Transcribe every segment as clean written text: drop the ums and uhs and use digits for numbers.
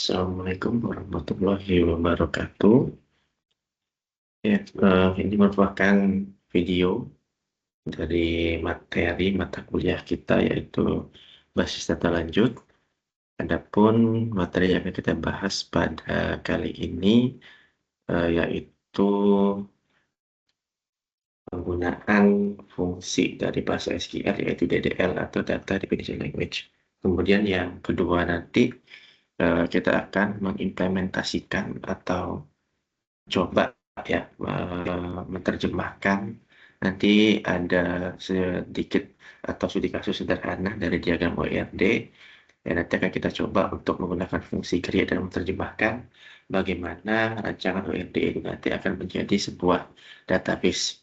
Assalamualaikum warahmatullahi wabarakatuh. Ya, ini merupakan video dari materi mata kuliah kita yaitu basis data lanjut. Adapun materi yang akan kita bahas pada kali ini yaitu penggunaan fungsi dari bahasa SQL yaitu DDL atau Data Definition Language. Kemudian yang kedua nanti kita akan mengimplementasikan atau coba ya menerjemahkan. Nanti ada sedikit atau studi kasus sederhana dari diagram ORD yang nanti akan kita coba untuk menggunakan fungsi create dan menerjemahkan bagaimana rancangan ORD itu nanti akan menjadi sebuah database.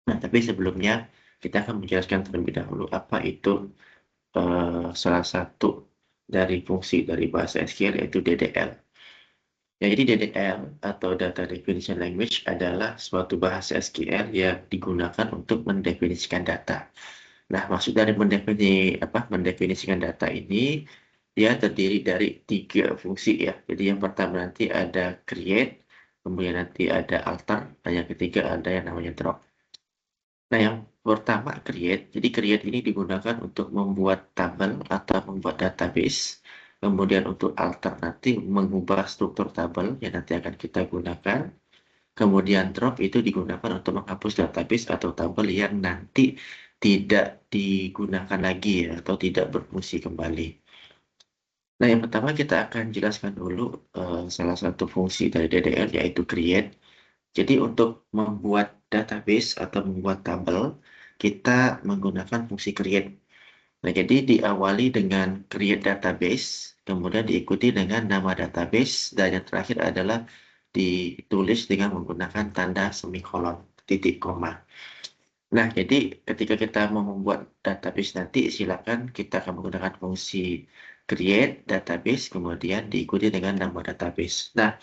Nah, tapi sebelumnya kita akan menjelaskan terlebih dahulu apa itu salah satu dari fungsi dari bahasa SQL yaitu DDL. Ya, jadi DDL atau Data Definition Language adalah suatu bahasa SQL yang digunakan untuk mendefinisikan data. Nah, maksud dari mendefinisikan data ini, dia terdiri dari 3 fungsi ya. Jadi yang pertama nanti ada create, kemudian nanti ada alter, dan yang ketiga ada yang namanya drop. Nah, yang pertama create. Jadi create ini digunakan untuk membuat tabel atau membuat database. Kemudian untuk alter nanti mengubah struktur tabel yang nanti akan kita gunakan. Kemudian drop itu digunakan untuk menghapus database atau tabel yang nanti tidak digunakan lagi ya, atau tidak berfungsi kembali. Nah, yang pertama kita akan jelaskan dulu salah satu fungsi dari DDL yaitu create. Jadi untuk membuat database atau membuat tabel, kita menggunakan fungsi create. Nah, jadi diawali dengan create database, kemudian diikuti dengan nama database, dan yang terakhir adalah ditulis dengan menggunakan tanda semikolon, titik koma. Nah, jadi ketika kita mau membuat database nanti, silakan kita akan menggunakan fungsi create database, kemudian diikuti dengan nama database. Nah,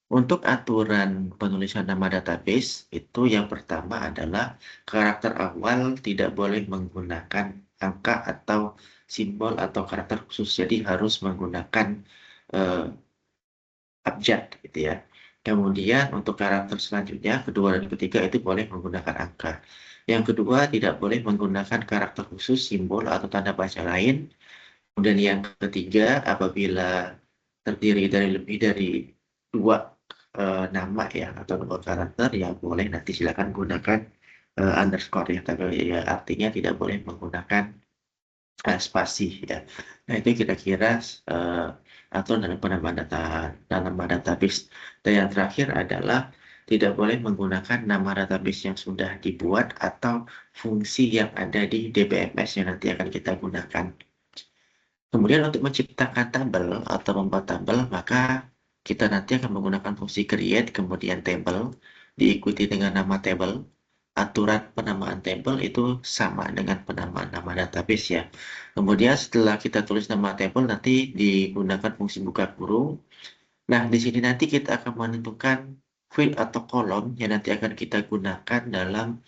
untuk aturan penulisan nama database, itu yang pertama adalah karakter awal tidak boleh menggunakan angka atau simbol atau karakter khusus. Jadi harus menggunakan eh, abjad gitu ya. Kemudian untuk karakter selanjutnya, kedua dan ketiga itu boleh menggunakan angka. Yang kedua tidak boleh menggunakan karakter khusus, simbol atau tanda baca lain. Kemudian yang ketiga, apabila terdiri dari lebih dari 2 nama ya atau 2 karakter yang boleh nanti silakan gunakan underscore ya, tapi ya, artinya tidak boleh menggunakan spasi ya. Nah, itu kira-kira aturan dalam penambahan data dalam database. Dan yang terakhir adalah tidak boleh menggunakan nama database yang sudah dibuat atau fungsi yang ada di DBMS yang nanti akan kita gunakan. Kemudian untuk menciptakan tabel atau membuat tabel, maka kita nanti akan menggunakan fungsi create, kemudian table, diikuti dengan nama table. Aturan penamaan table itu sama dengan penamaan nama database ya. Kemudian setelah kita tulis nama table, nanti digunakan fungsi buka kurung. Nah, di sini nanti kita akan menentukan field atau kolom yang nanti akan kita gunakan dalam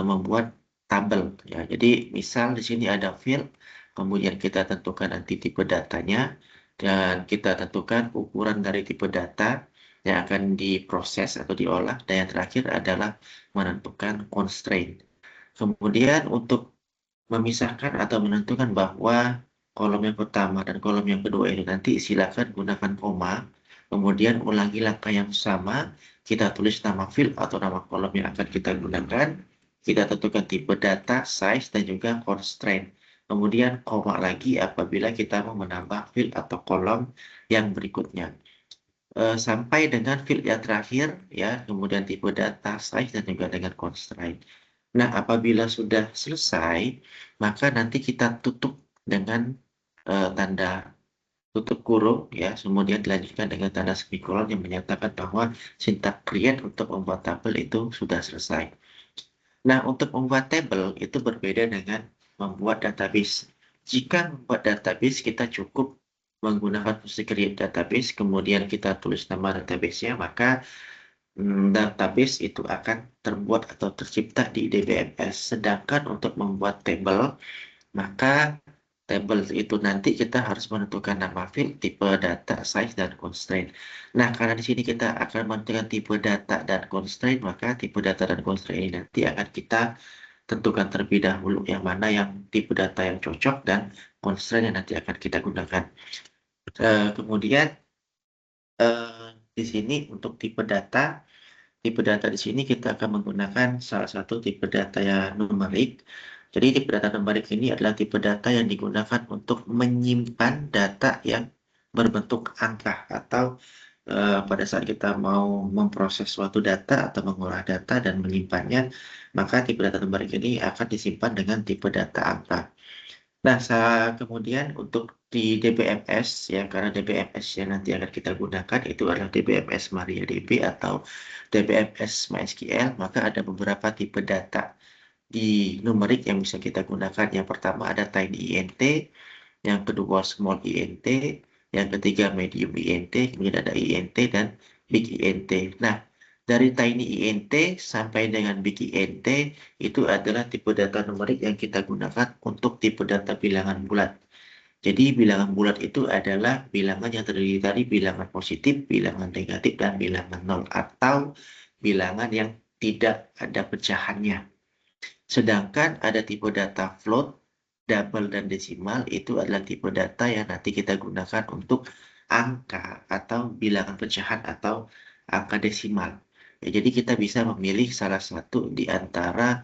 membuat tabel ya. Jadi misal di sini ada field, kemudian kita tentukan nanti tipe datanya dan kita tentukan ukuran dari tipe data yang akan diproses atau diolah, dan yang terakhir adalah menentukan constraint. Kemudian untuk memisahkan atau menentukan bahwa kolom yang pertama dan kolom yang kedua ini nanti silakan gunakan koma, kemudian ulangi langkah yang sama, kita tulis nama field atau nama kolom yang akan kita gunakan, kita tentukan tipe data, size, dan juga constraint. Kemudian koma lagi apabila kita mau menambah field atau kolom yang berikutnya. Sampai dengan field yang terakhir, ya, kemudian tipe data, size, dan juga dengan constraint. Nah, apabila sudah selesai, maka nanti kita tutup dengan tanda tutup kurung, ya, kemudian dilanjutkan dengan tanda semikolon yang menyatakan bahwa sintak create untuk membuat tabel itu sudah selesai. Nah, untuk membuat tabel itu berbeda dengan membuat database. Jika membuat database, kita cukup menggunakan fungsi create database, kemudian kita tulis nama database-nya, maka database itu akan terbuat atau tercipta di DBMS. Sedangkan untuk membuat tabel, maka table itu nanti kita harus menentukan nama field, tipe data, size, dan constraint. Nah, karena di sini kita akan menentukan tipe data dan constraint, maka tipe data dan constraint ini nanti akan kita tentukan terlebih dahulu yang mana yang tipe data yang cocok dan constraint yang nanti akan kita gunakan. Kemudian di sini untuk tipe data di sini kita akan menggunakan salah satu tipe data yang numerik. Jadi tipe data numerik ini adalah tipe data yang digunakan untuk menyimpan data yang berbentuk angka atau pada saat kita mau memproses suatu data atau mengolah data dan menyimpannya, maka tipe data numerik ini akan disimpan dengan tipe data angka. Nah, kemudian untuk di DBMS ya, karena DBMS yang nanti akan kita gunakan itu adalah DBMS MariaDB atau DBMS MySQL, maka ada beberapa tipe data di numerik yang bisa kita gunakan. Yang pertama ada tiny int, yang kedua small int, yang ketiga medium int, kemudian ada int dan big int. Nah, dari tiny int sampai dengan big int itu adalah tipe data numerik yang kita gunakan untuk tipe data bilangan bulat. Jadi bilangan bulat itu adalah bilangan yang terdiri dari bilangan positif, bilangan negatif, dan bilangan nol atau bilangan yang tidak ada pecahannya. Sedangkan ada tipe data float, double, dan desimal itu adalah tipe data yang nanti kita gunakan untuk angka atau bilangan pecahan atau angka desimal. Ya, jadi kita bisa memilih salah satu di antara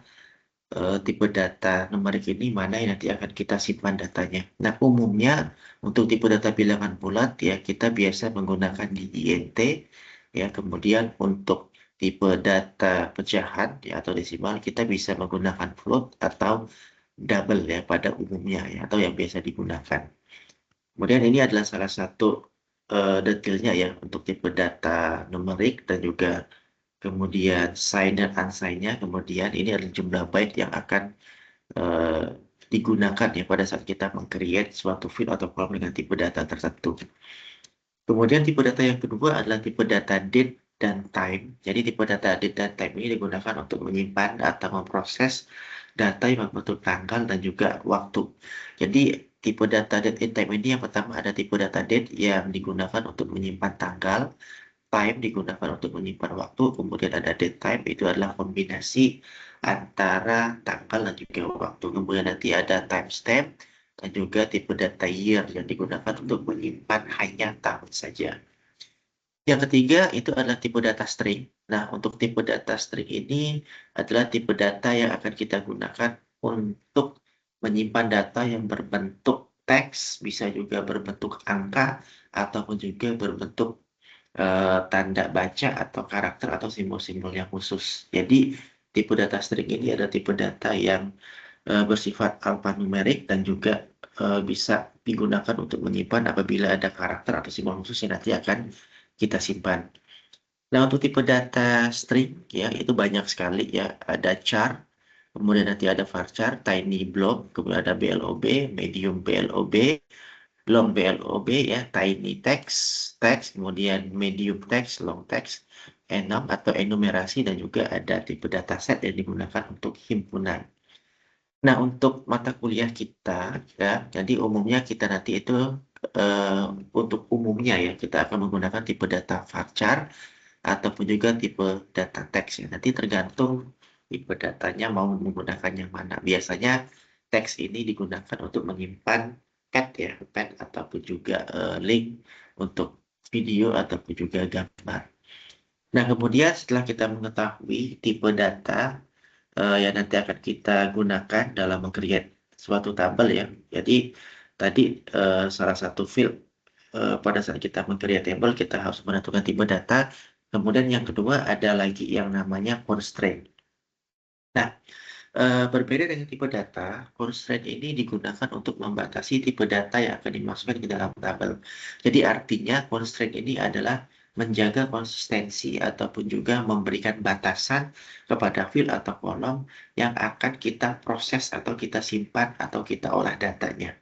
tipe data numerik ini mana yang nanti akan kita simpan datanya. Nah, umumnya untuk tipe data bilangan bulat ya kita biasa menggunakan di INT ya. Kemudian untuk tipe data pecahan ya atau desimal kita bisa menggunakan float atau double ya pada umumnya ya atau yang biasa digunakan. Kemudian ini adalah salah satu detailnya ya untuk tipe data numerik dan juga kemudian sign dan unsign-nya, kemudian ini adalah jumlah byte yang akan eh, digunakan ya pada saat kita meng-create suatu field atau kolom dengan tipe data tertentu. Kemudian tipe data yang kedua adalah tipe data date dan time. Jadi tipe data date dan time ini digunakan untuk menyimpan atau memproses data yang berbentuk tanggal dan juga waktu. Jadi tipe data date and time ini yang pertama ada tipe data date yang digunakan untuk menyimpan tanggal, time digunakan untuk menyimpan waktu, kemudian ada date time itu adalah kombinasi antara tanggal dan juga waktu. Kemudian nanti ada timestamp dan juga tipe data year yang digunakan untuk menyimpan hanya tahun saja. Yang ketiga itu adalah tipe data string. Nah, untuk tipe data string ini adalah tipe data yang akan kita gunakan untuk menyimpan data yang berbentuk teks, bisa juga berbentuk angka, ataupun juga berbentuk tanda baca atau karakter atau simbol-simbol yang khusus. Jadi tipe data string ini ada tipe data yang bersifat alfanumerik dan juga bisa digunakan untuk menyimpan apabila ada karakter atau simbol khusus yang nanti akan kita simpan. Nah, untuk tipe data string ya itu banyak sekali ya. Ada char, kemudian nanti ada varchar, tiny blob, kemudian ada blob, medium blob, long blob ya, tiny text, text, kemudian medium text, long text, enum atau enumerasi dan juga ada tipe dataset yang digunakan untuk himpunan. Nah, untuk mata kuliah kita ya, jadi umumnya kita nanti itu eh, untuk umumnya ya kita akan menggunakan tipe data varchar ataupun juga tipe data teks ya. Nanti tergantung tipe datanya mau menggunakan yang mana. Biasanya teks ini digunakan untuk menyimpan pad ya, pad ataupun juga link untuk video ataupun juga gambar. Nah, kemudian setelah kita mengetahui tipe data yang nanti akan kita gunakan dalam meng-create suatu tabel ya. Jadi tadi salah satu field pada saat kita meng-create table kita harus menentukan tipe data. Kemudian yang kedua ada lagi yang namanya constraint. Nah, berbeda dengan tipe data, constraint ini digunakan untuk membatasi tipe data yang akan dimasukkan ke dalam tabel. Jadi artinya constraint ini adalah menjaga konsistensi ataupun juga memberikan batasan kepada field atau kolom yang akan kita proses atau kita simpan atau kita olah datanya.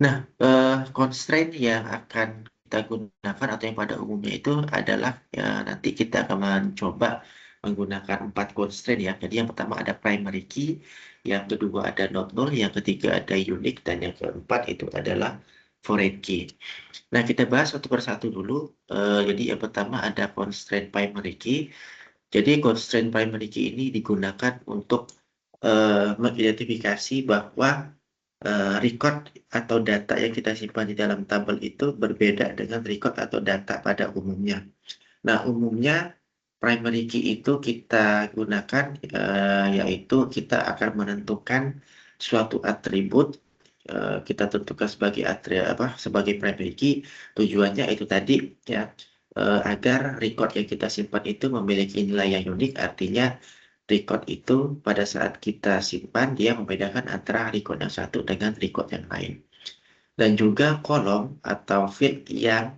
Nah, constraint yang akan kita gunakan atau yang pada umumnya itu adalah ya nanti kita akan mencoba menggunakan 4 constraint ya. Jadi yang pertama ada primary key, yang kedua ada not null, yang ketiga ada unique, dan yang keempat itu adalah foreign key. Nah, kita bahas satu persatu dulu. Jadi yang pertama ada constraint primary key. Jadi constraint primary key ini digunakan untuk mengidentifikasi bahwa record atau data yang kita simpan di dalam tabel itu berbeda dengan record atau data pada umumnya. Nah, umumnya primary key itu kita gunakan yaitu kita akan menentukan suatu atribut, kita tentukan sebagai sebagai primary key. Tujuannya itu tadi ya, agar record yang kita simpan itu memiliki nilai yang unik. Artinya record itu pada saat kita simpan dia membedakan antara record yang satu dengan record yang lain. Dan juga kolom atau field yang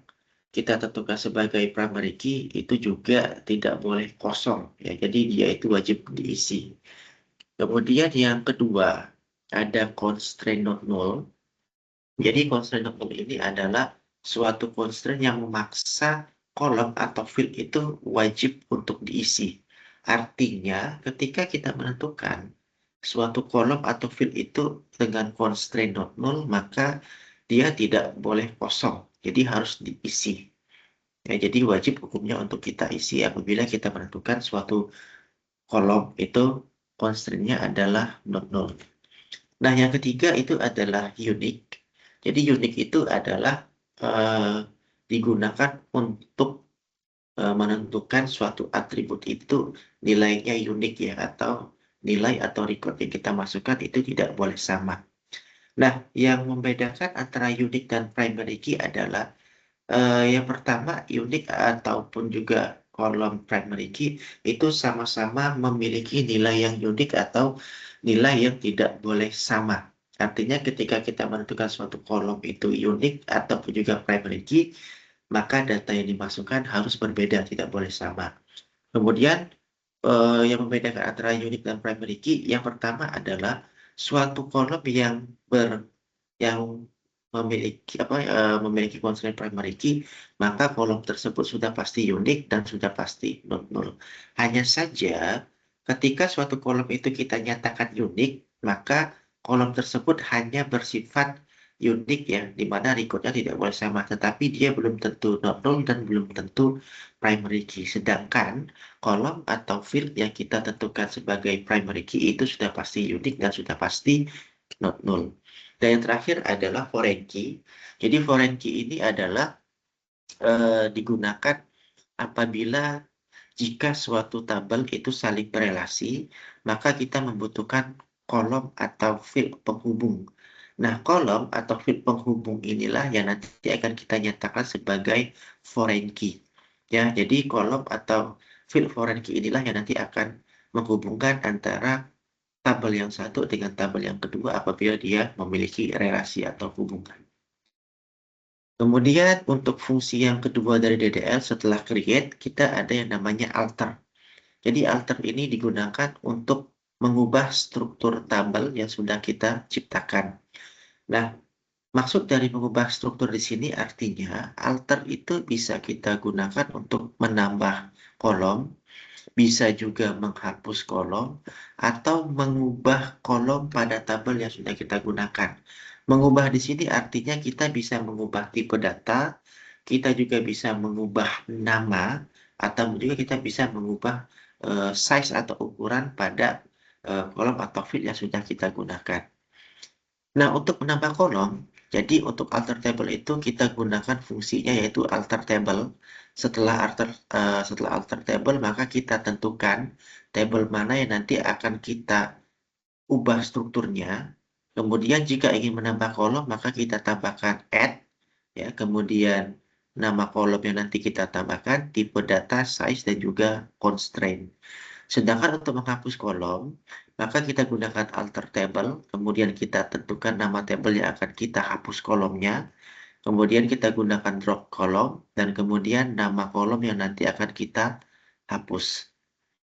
kita tentukan sebagai primary key itu juga tidak boleh kosong ya. Jadi dia itu wajib diisi. Kemudian yang kedua ada constraint not null. Jadi constraint not null ini adalah suatu constraint yang memaksa kolom atau field itu wajib untuk diisi. Artinya ketika kita menentukan suatu kolom atau field itu dengan constraint not null, maka dia tidak boleh kosong. Jadi harus diisi. Ya, jadi wajib hukumnya untuk kita isi apabila kita menentukan suatu kolom itu constraint-nya adalah not null. Nah, yang ketiga itu adalah unique. Jadi unique itu adalah digunakan untuk menentukan suatu atribut itu nilainya unik ya, atau nilai atau record yang kita masukkan itu tidak boleh sama. Nah, yang membedakan antara unique dan primary key adalah yang pertama, unik ataupun juga kolom primary key itu sama-sama memiliki nilai yang unik atau nilai yang tidak boleh sama. Artinya ketika kita menentukan suatu kolom itu unik ataupun juga primary key, maka data yang dimasukkan harus berbeda, tidak boleh sama. Kemudian yang membedakan antara unik dan primary key, yang pertama adalah suatu kolom yang memiliki constraint primary key, maka kolom tersebut sudah pasti unik dan sudah pasti not null. Hanya saja ketika suatu kolom itu kita nyatakan unik, maka kolom tersebut hanya bersifat unik ya, di mana recordnya tidak boleh sama, tetapi dia belum tentu not null dan belum tentu primary key. Sedangkan kolom atau field yang kita tentukan sebagai primary key itu sudah pasti unik dan sudah pasti not null. Dan yang terakhir adalah foreign key. Jadi foreign key ini adalah digunakan apabila jika suatu tabel itu saling berelasi, maka kita membutuhkan kolom atau field penghubung. Nah, kolom atau field penghubung inilah yang nanti akan kita nyatakan sebagai foreign key. Ya, jadi kolom atau field foreign key inilah yang nanti akan menghubungkan antara tabel yang satu dengan tabel yang kedua apabila dia memiliki relasi atau hubungan. Kemudian untuk fungsi yang kedua dari DDL setelah create, kita ada yang namanya alter. Jadi alter ini digunakan untuk mengubah struktur tabel yang sudah kita ciptakan. Nah, maksud dari mengubah struktur di sini artinya alter itu bisa kita gunakan untuk menambah kolom, bisa juga menghapus kolom, atau mengubah kolom pada tabel yang sudah kita gunakan. Mengubah di sini artinya kita bisa mengubah tipe data, kita juga bisa mengubah nama, atau juga kita bisa mengubah size atau ukuran pada kolom atau field yang sudah kita gunakan. Nah, untuk menambah kolom, jadi untuk alter table itu kita gunakan fungsinya yaitu alter table. Setelah alter table, maka kita tentukan table mana yang nanti akan kita ubah strukturnya. Kemudian jika ingin menambah kolom, maka kita tambahkan add, ya. Kemudian nama kolom yang nanti kita tambahkan, tipe data, size, dan juga constraint. Sedangkan untuk menghapus kolom, maka kita gunakan alter table, kemudian kita tentukan nama table yang akan kita hapus kolomnya, kemudian kita gunakan drop kolom, dan kemudian nama kolom yang nanti akan kita hapus.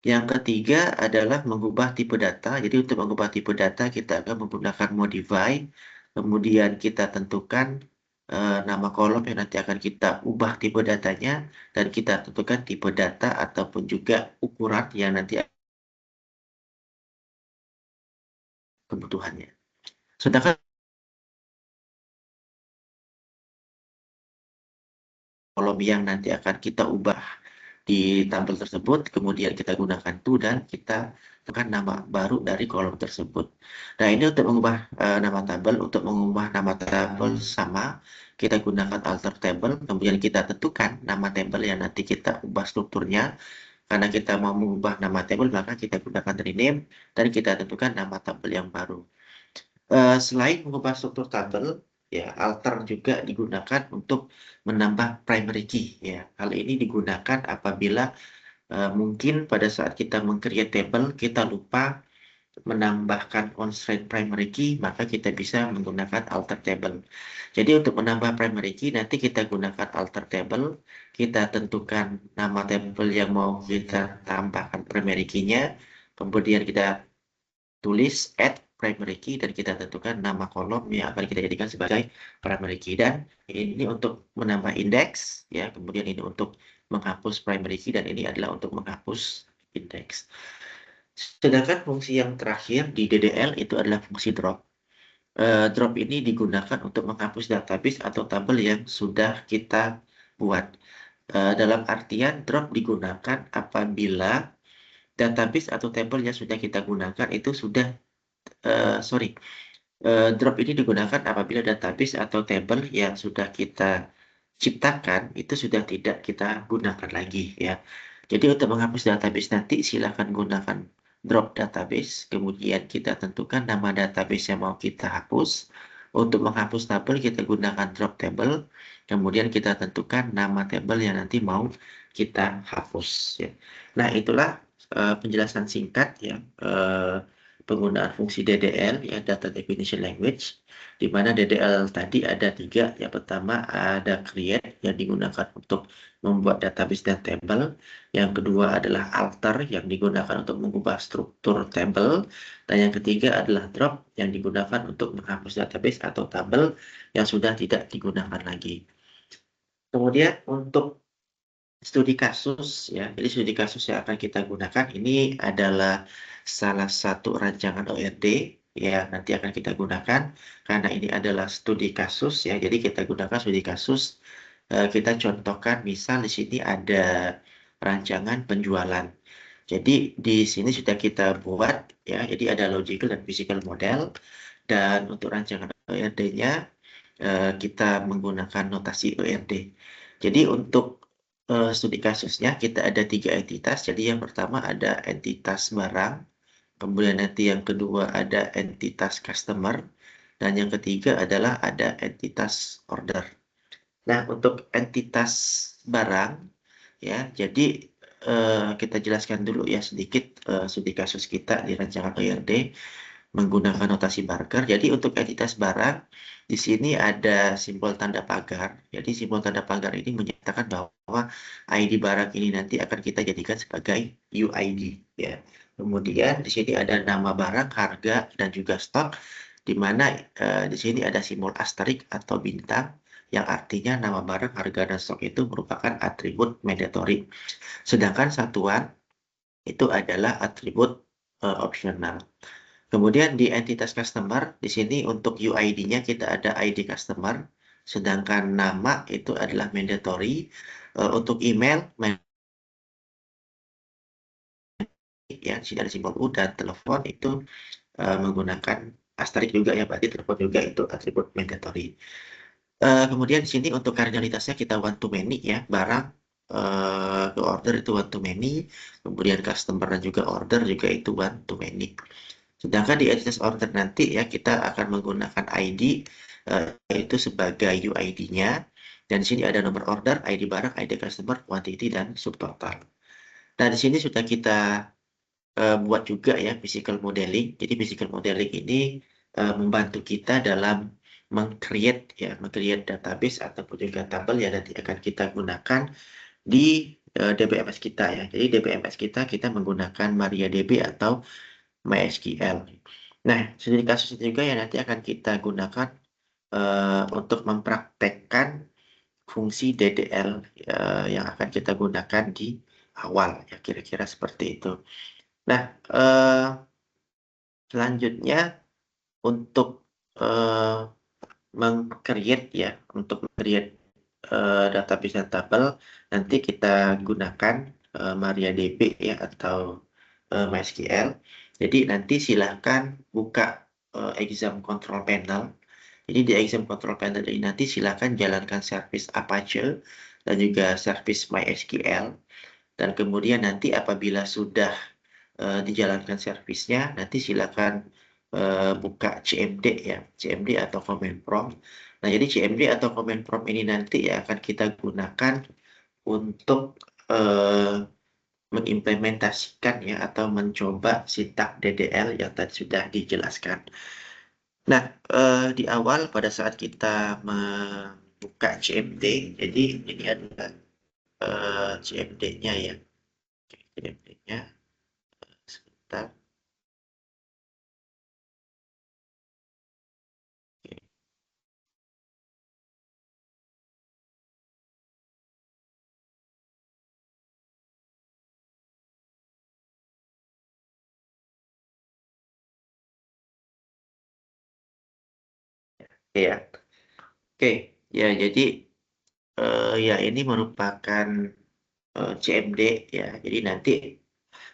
Yang ketiga adalah mengubah tipe data. Jadi untuk mengubah tipe data kita akan menggunakan modify, kemudian kita tentukan nama kolom yang nanti akan kita ubah tipe datanya, dan kita tentukan tipe data ataupun juga ukuran yang nanti kebutuhannya. Sedangkan kolom yang nanti akan kita ubah di tabel tersebut, kemudian kita gunakan to dan kita tekan nama baru dari kolom tersebut. Nah, ini untuk mengubah nama tabel. Untuk mengubah nama tabel sama, kita gunakan alter table, kemudian kita tentukan nama tabel yang nanti kita ubah strukturnya. Karena kita mau mengubah nama tabel, maka kita gunakan rename dan kita tentukan nama tabel yang baru. Selain mengubah struktur tabel, ya alter juga digunakan untuk menambah primary key. Ya, hal ini digunakan apabila mungkin pada saat kita meng-create table kita lupa menambahkan constraint primary key, maka kita bisa menggunakan alter table. Jadi untuk menambah primary key nanti kita gunakan alter table, kita tentukan nama table yang mau kita tambahkan primary key-nya, kemudian kita tulis add primary key dan kita tentukan nama kolom yang akan kita jadikan sebagai primary key, dan ini untuk menambah indeks ya, kemudian ini untuk menghapus primary key, dan ini adalah untuk menghapus indeks. Sedangkan fungsi yang terakhir di DDL itu adalah fungsi drop. Drop ini digunakan untuk menghapus database atau tabel yang sudah kita buat. Dalam artian drop digunakan apabila database atau tabel yang sudah kita gunakan itu sudah drop ini digunakan apabila database atau table yang sudah kita ciptakan itu sudah tidak kita gunakan lagi ya. Jadi untuk menghapus database nanti silakan gunakan drop database, kemudian kita tentukan nama database yang mau kita hapus. Untuk menghapus tabel kita gunakan drop table, kemudian kita tentukan nama table yang nanti mau kita hapus ya. Nah, itulah penjelasan singkat ya, penggunaan fungsi DDL ya, Data Definition Language, di mana DDL tadi ada 3. Yang pertama ada create yang digunakan untuk membuat database dan table. Yang kedua adalah alter yang digunakan untuk mengubah struktur table. Dan yang ketiga adalah drop yang digunakan untuk menghapus database atau tabel yang sudah tidak digunakan lagi. Kemudian untuk studi kasus ya, jadi studi kasus yang akan kita gunakan ini adalah salah satu rancangan ORD yang nanti akan kita gunakan, karena ini adalah studi kasus ya, jadi kita gunakan studi kasus. Kita contohkan misal di sini ada rancangan penjualan. Jadi di sini sudah kita buat ya, jadi ada logical dan physical model, dan untuk rancangan ORD-nya kita menggunakan notasi ORD. Jadi untuk studi kasusnya kita ada 3 entitas. Jadi yang pertama ada entitas barang, kemudian nanti yang kedua ada entitas customer, dan yang ketiga adalah ada entitas order. Nah, untuk entitas barang ya, jadi kita jelaskan dulu ya sedikit studi kasus kita di rancangan ORD menggunakan notasi Barker. Jadi untuk entitas barang di sini ada simbol tanda pagar. Jadi simbol tanda pagar ini menyatakan bahwa ID barang ini nanti akan kita jadikan sebagai UID ya. Kemudian di sini ada nama barang, harga, dan juga stok, di mana di sini ada simbol asterik atau bintang yang artinya nama barang, harga, dan stok itu merupakan atribut mandatory. Sedangkan satuan itu adalah atribut opsional. Kemudian di entitas customer, di sini untuk UID-nya kita ada ID customer, sedangkan nama itu adalah mandatory. Untuk email, ya, di sini ada simbol U, dan telepon itu menggunakan asterik juga ya, berarti telepon juga itu atribut mandatory. Kemudian di sini untuk kardinalitasnya kita one to many ya, barang ke order itu one to many, kemudian customer dan juga order juga itu one to many. Sedangkan di entitas order nanti ya kita akan menggunakan ID itu sebagai UID-nya, dan di sini ada nomor order, ID barang, ID customer, quantity, dan subtotal. Nah, di sini sudah kita buat juga ya physical modeling. Jadi physical modeling ini membantu kita dalam meng-create database ataupun juga tabel yang nanti akan kita gunakan di DBMS kita ya. Jadi DBMS kita menggunakan MariaDB atau MySQL. Nah, studi kasus itu juga yang nanti akan kita gunakan untuk mempraktekkan fungsi DDL yang akan kita gunakan di awal, ya kira-kira seperti itu. Nah, selanjutnya untuk meng-create ya, untuk create database dan tabel, nanti kita gunakan MariaDB ya atau MySQL. Jadi nanti silahkan buka exam control panel. Jadi di exam control panel ini nanti silahkan jalankan service Apache dan juga service MySQL. Dan kemudian nanti apabila sudah dijalankan servisnya, nanti silakan buka CMD ya, CMD atau command prompt. Nah, jadi CMD atau command prompt ini nanti ya akan kita gunakan untuk mengimplementasikan ya atau mencoba sintak DDL yang tadi sudah dijelaskan. Nah, di awal pada saat kita membuka CMD, jadi ini adalah CMD-nya ya, CMD-nya sebentar. Ya, oke, ya jadi ya ini merupakan CMD ya. Jadi nanti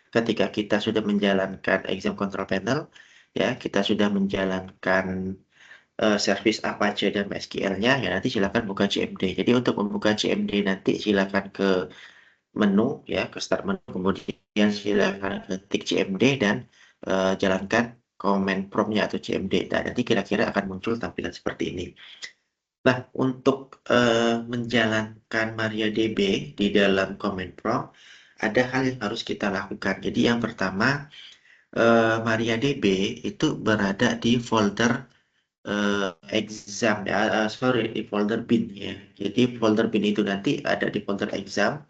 ketika kita sudah menjalankan exam control panel, ya kita sudah menjalankan service Apache dan MySQL-nya, ya nanti silakan buka CMD. Jadi untuk membuka CMD nanti silakan ke menu ya, ke start menu, kemudian silakan ketik CMD dan jalankan command prompt-nya atau CMD. Dan nanti kira-kira akan muncul tampilan seperti ini. Nah, untuk menjalankan MariaDB di dalam command prompt, ada hal yang harus kita lakukan. Jadi yang pertama, MariaDB itu berada di folder exam, ya, sorry, di folder bin ya. Jadi folder bin itu nanti ada di folder exam.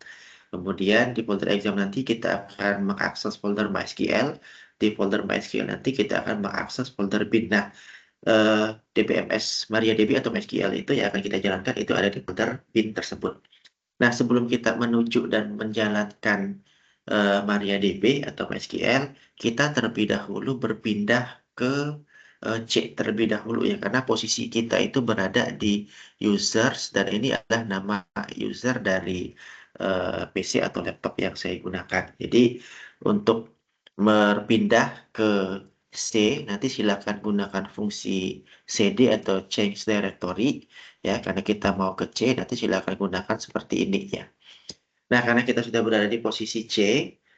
Kemudian di folder exam nanti kita akan mengakses folder MySQL. Di folder MySQL nanti kita akan mengakses folder bin. Nah, DBMS MariaDB atau MySQL itu yang akan kita jalankan itu ada di folder bin tersebut. Nah, sebelum kita menuju dan menjalankan MariaDB atau MySQL, kita terlebih dahulu berpindah ke C terlebih dahulu ya, karena posisi kita itu berada di users dan ini adalah nama user dari PC atau laptop yang saya gunakan. Jadi untuk berpindah ke C, nanti silakan gunakan fungsi CD atau change directory ya, karena kita mau ke C, nanti silakan gunakan seperti ini ya. Nah, karena kita sudah berada di posisi C,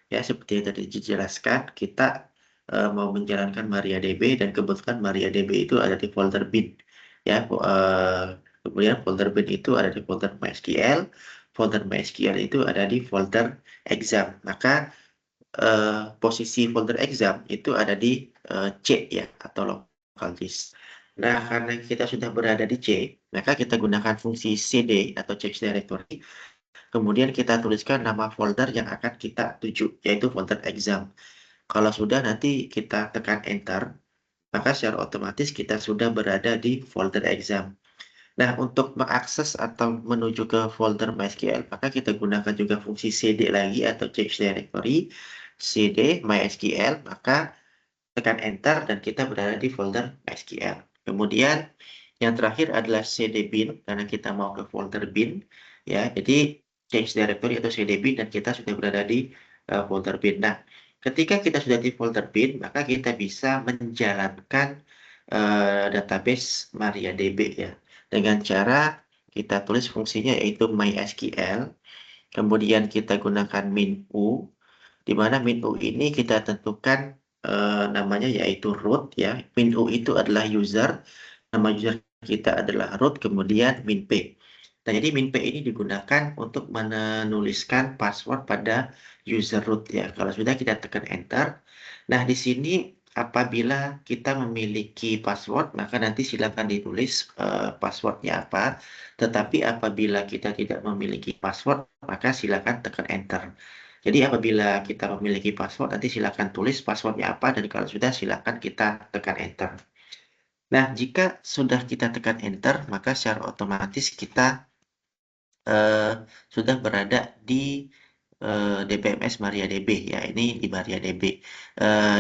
ya seperti yang tadi dijelaskan, kita mau menjalankan MariaDB dan kebetulan MariaDB itu ada di folder bin. Ya, kemudian folder bin itu ada di folder MySQL itu ada di folder exam. Maka posisi folder exam itu ada di C ya atau local disk. Nah, karena kita sudah berada di C, maka kita gunakan fungsi CD atau change directory. Kemudian kita tuliskan nama folder yang akan kita tuju, yaitu folder exam. Kalau sudah nanti kita tekan enter, maka secara otomatis kita sudah berada di folder exam. Nah, untuk mengakses atau menuju ke folder MySQL, maka kita gunakan juga fungsi cd lagi atau change directory, cd MySQL, maka tekan enter dan kita berada di folder MySQL. Kemudian yang terakhir adalah cd bin karena kita mau ke folder bin ya. Jadi change directory atau cd bin dan kita sudah berada di folder bin. Nah, ketika kita sudah di folder bin, maka kita bisa menjalankan database MariaDB ya. Dengan cara kita tulis fungsinya yaitu MySQL, kemudian kita gunakan min-u, di mana min-u ini kita tentukan namanya yaitu root ya. Min-u itu adalah user, nama user kita adalah root, kemudian min-p. Nah, jadi min-p ini digunakan untuk menuliskan password pada user root ya. Kalau sudah kita tekan enter. Nah, di sini apabila kita memiliki password, maka nanti silakan ditulis passwordnya apa. Tetapi apabila kita tidak memiliki password, maka silakan tekan enter. Jadi apabila kita memiliki password, nanti silakan tulis passwordnya apa, dan kalau sudah silakan kita tekan enter. Nah, jika sudah kita tekan enter, maka secara otomatis kita sudah berada di DBMS MariaDB ya, ini di MariaDB.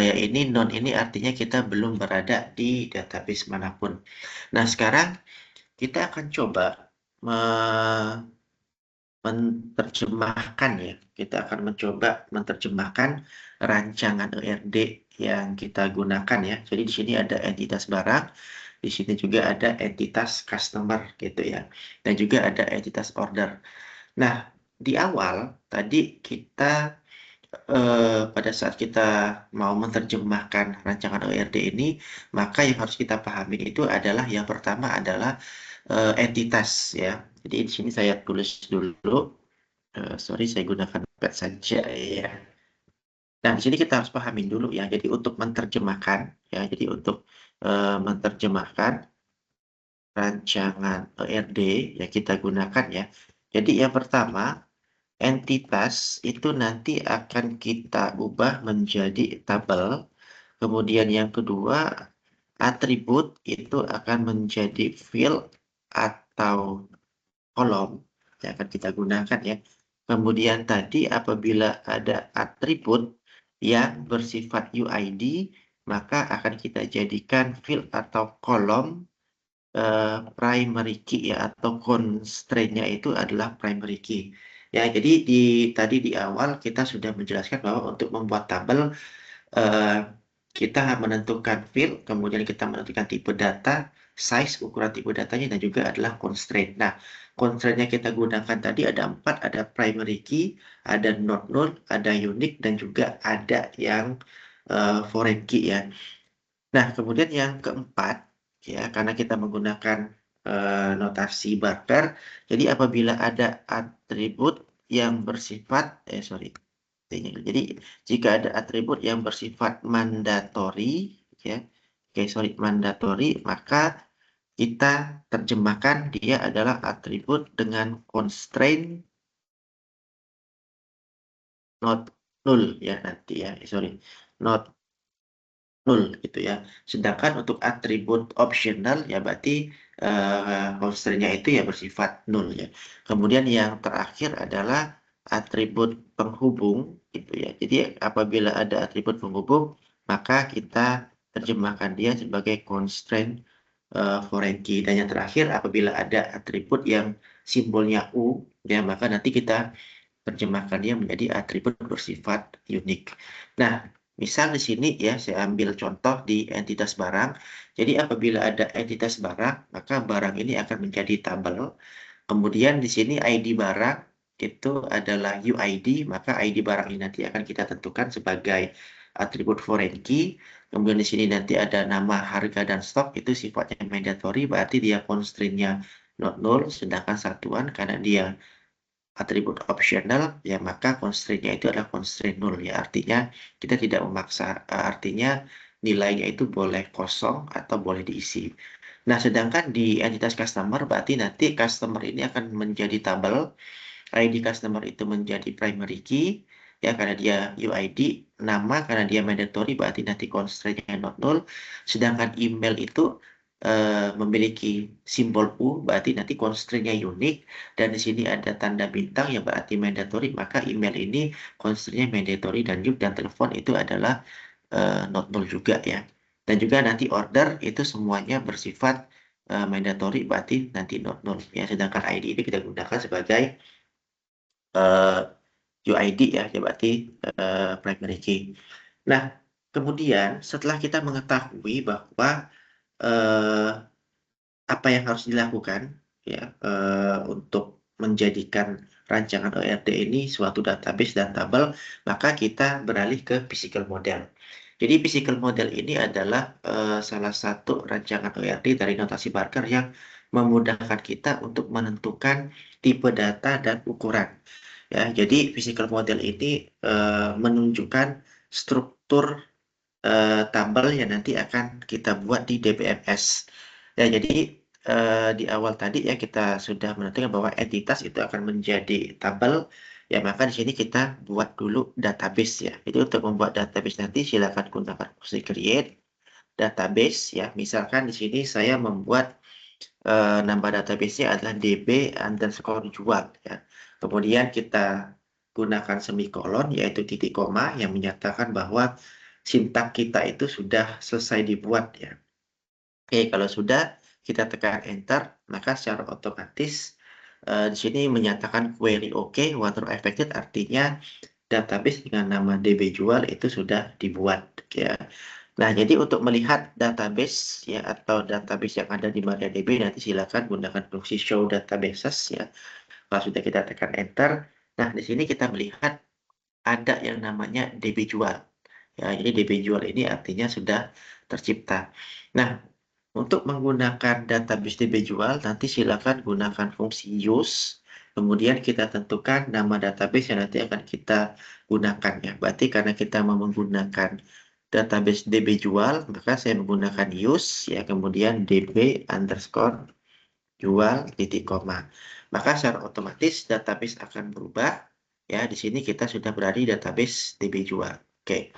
Ya ini non ini artinya kita belum berada di database manapun. Nah, sekarang kita akan coba menerjemahkan ya. Kita akan mencoba menerjemahkan rancangan ERD yang kita gunakan ya. Jadi di sini ada entitas barang, di sini juga ada entitas customer gitu ya. Dan juga ada entitas order. Nah, di awal tadi kita pada saat kita mau menerjemahkan rancangan ORD ini, maka yang harus kita pahami itu adalah yang pertama adalah entitas ya. Jadi di sini saya tulis dulu. Sorry, saya gunakan pad saja ya. Nah, di sini kita harus pahamin dulu ya. Jadi untuk menerjemahkan ya, jadi untuk menerjemahkan rancangan ORD yang kita gunakan ya. Jadi yang pertama entitas itu nanti akan kita ubah menjadi tabel. Kemudian yang kedua, atribut itu akan menjadi field atau kolom yang akan kita gunakan ya. Kemudian tadi apabila ada atribut yang bersifat UID, maka akan kita jadikan field atau kolom primary key ya, atau constraint-nya itu adalah primary key. Ya, jadi tadi di awal kita sudah menjelaskan bahwa untuk membuat tabel eh, kita menentukan field, kemudian kita menentukan tipe data, size, ukuran tipe datanya, dan juga adalah constraint. Nah, constraint-nya kita gunakan tadi ada 4, ada primary key, ada not null, ada unique, dan juga ada yang foreign key ya. Nah, kemudian yang keempat, ya, karena kita menggunakan notasi barter, jadi apabila ada atribut yang bersifat, jadi jika ada atribut yang bersifat mandatory, ya, mandatory, maka kita terjemahkan dia adalah atribut dengan constraint not null, ya nanti ya, not null gitu ya. Sedangkan untuk atribut optional ya berarti constraint-nya itu ya bersifat null ya. Kemudian yang terakhir adalah atribut penghubung gitu ya. Jadi apabila ada atribut penghubung maka kita terjemahkan dia sebagai constraint foreign key. Dan yang terakhir apabila ada atribut yang simbolnya U ya maka nanti kita terjemahkannya menjadi atribut bersifat unik. Nah, misal di sini ya saya ambil contoh di entitas barang. Jadi apabila ada entitas barang, maka barang ini akan menjadi tabel. Kemudian di sini ID barang itu adalah UID, maka ID barang ini nanti akan kita tentukan sebagai atribut foreign key. Kemudian di sini nanti ada nama, harga, dan stok, itu sifatnya mandatory, berarti dia constraint-nya not null, sedangkan satuan karena dia atribut optional ya maka constraint-nya itu adalah constraint null ya artinya kita tidak memaksa artinya nilainya itu boleh kosong atau boleh diisi. Nah, sedangkan di entitas customer berarti nanti customer ini akan menjadi tabel, ID customer itu menjadi primary key ya karena dia UID, nama karena dia mandatory berarti nanti constraint-nya not null, sedangkan email itu memiliki simbol U berarti nanti constraint-nya unik dan di sini ada tanda bintang yang berarti mandatory maka email ini constraint-nya mandatory dan juga dan telepon itu adalah not null juga ya. Dan juga nanti order itu semuanya bersifat mandatory berarti nanti not null ya sedangkan ID ini kita gunakan sebagai UID ya, ya berarti primary key. Nah, kemudian setelah kita mengetahui bahwa eh, apa yang harus dilakukan ya untuk menjadikan rancangan ORD ini suatu database dan tabel, maka kita beralih ke physical model. Jadi physical model ini adalah salah satu rancangan ORD dari notasi Barker yang memudahkan kita untuk menentukan tipe data dan ukuran. Ya, jadi physical model ini menunjukkan struktur tabel yang nanti akan kita buat di DBMS. Ya, jadi di awal tadi ya kita sudah menentukan bahwa entitas itu akan menjadi tabel. Ya, maka di sini kita buat dulu database ya. Jadi untuk membuat database nanti silakan gunakan fungsi create. database ya. Misalkan di sini saya membuat nama database-nya adalah db_jual ya. Kemudian kita gunakan semikolon yaitu titik koma yang menyatakan bahwa sintak kita itu sudah selesai dibuat ya. Oke, kalau sudah kita tekan enter, maka secara otomatis di sini menyatakan query OK, water affected artinya database dengan nama dbjual itu sudah dibuat ya. Nah, jadi untuk melihat database ya atau database yang ada di MariaDB nanti silakan gunakan fungsi show databases ya. Kalau sudah kita tekan enter, nah di sini kita melihat ada yang namanya dbjual. Ya, jadi dbjual ini artinya sudah tercipta. Nah, untuk menggunakan database dbjual nanti silakan gunakan fungsi use. Kemudian kita tentukan nama database yang nanti akan kita gunakan ya. Berarti karena kita mau menggunakan database dbjual, maka saya menggunakan use ya, kemudian db_jual titik koma. Maka secara otomatis database akan berubah ya. Di sini kita sudah berada di database dbjual. Oke.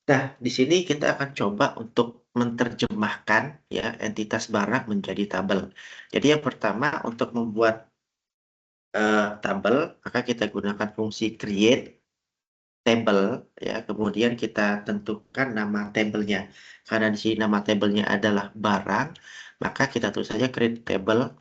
Nah, di sini kita akan coba untuk menerjemahkan ya entitas barang menjadi tabel. Jadi yang pertama untuk membuat tabel, maka kita gunakan fungsi create table ya. Kemudian kita tentukan nama tabelnya. Karena di sini nama tabelnya adalah barang, maka kita tulis saja create table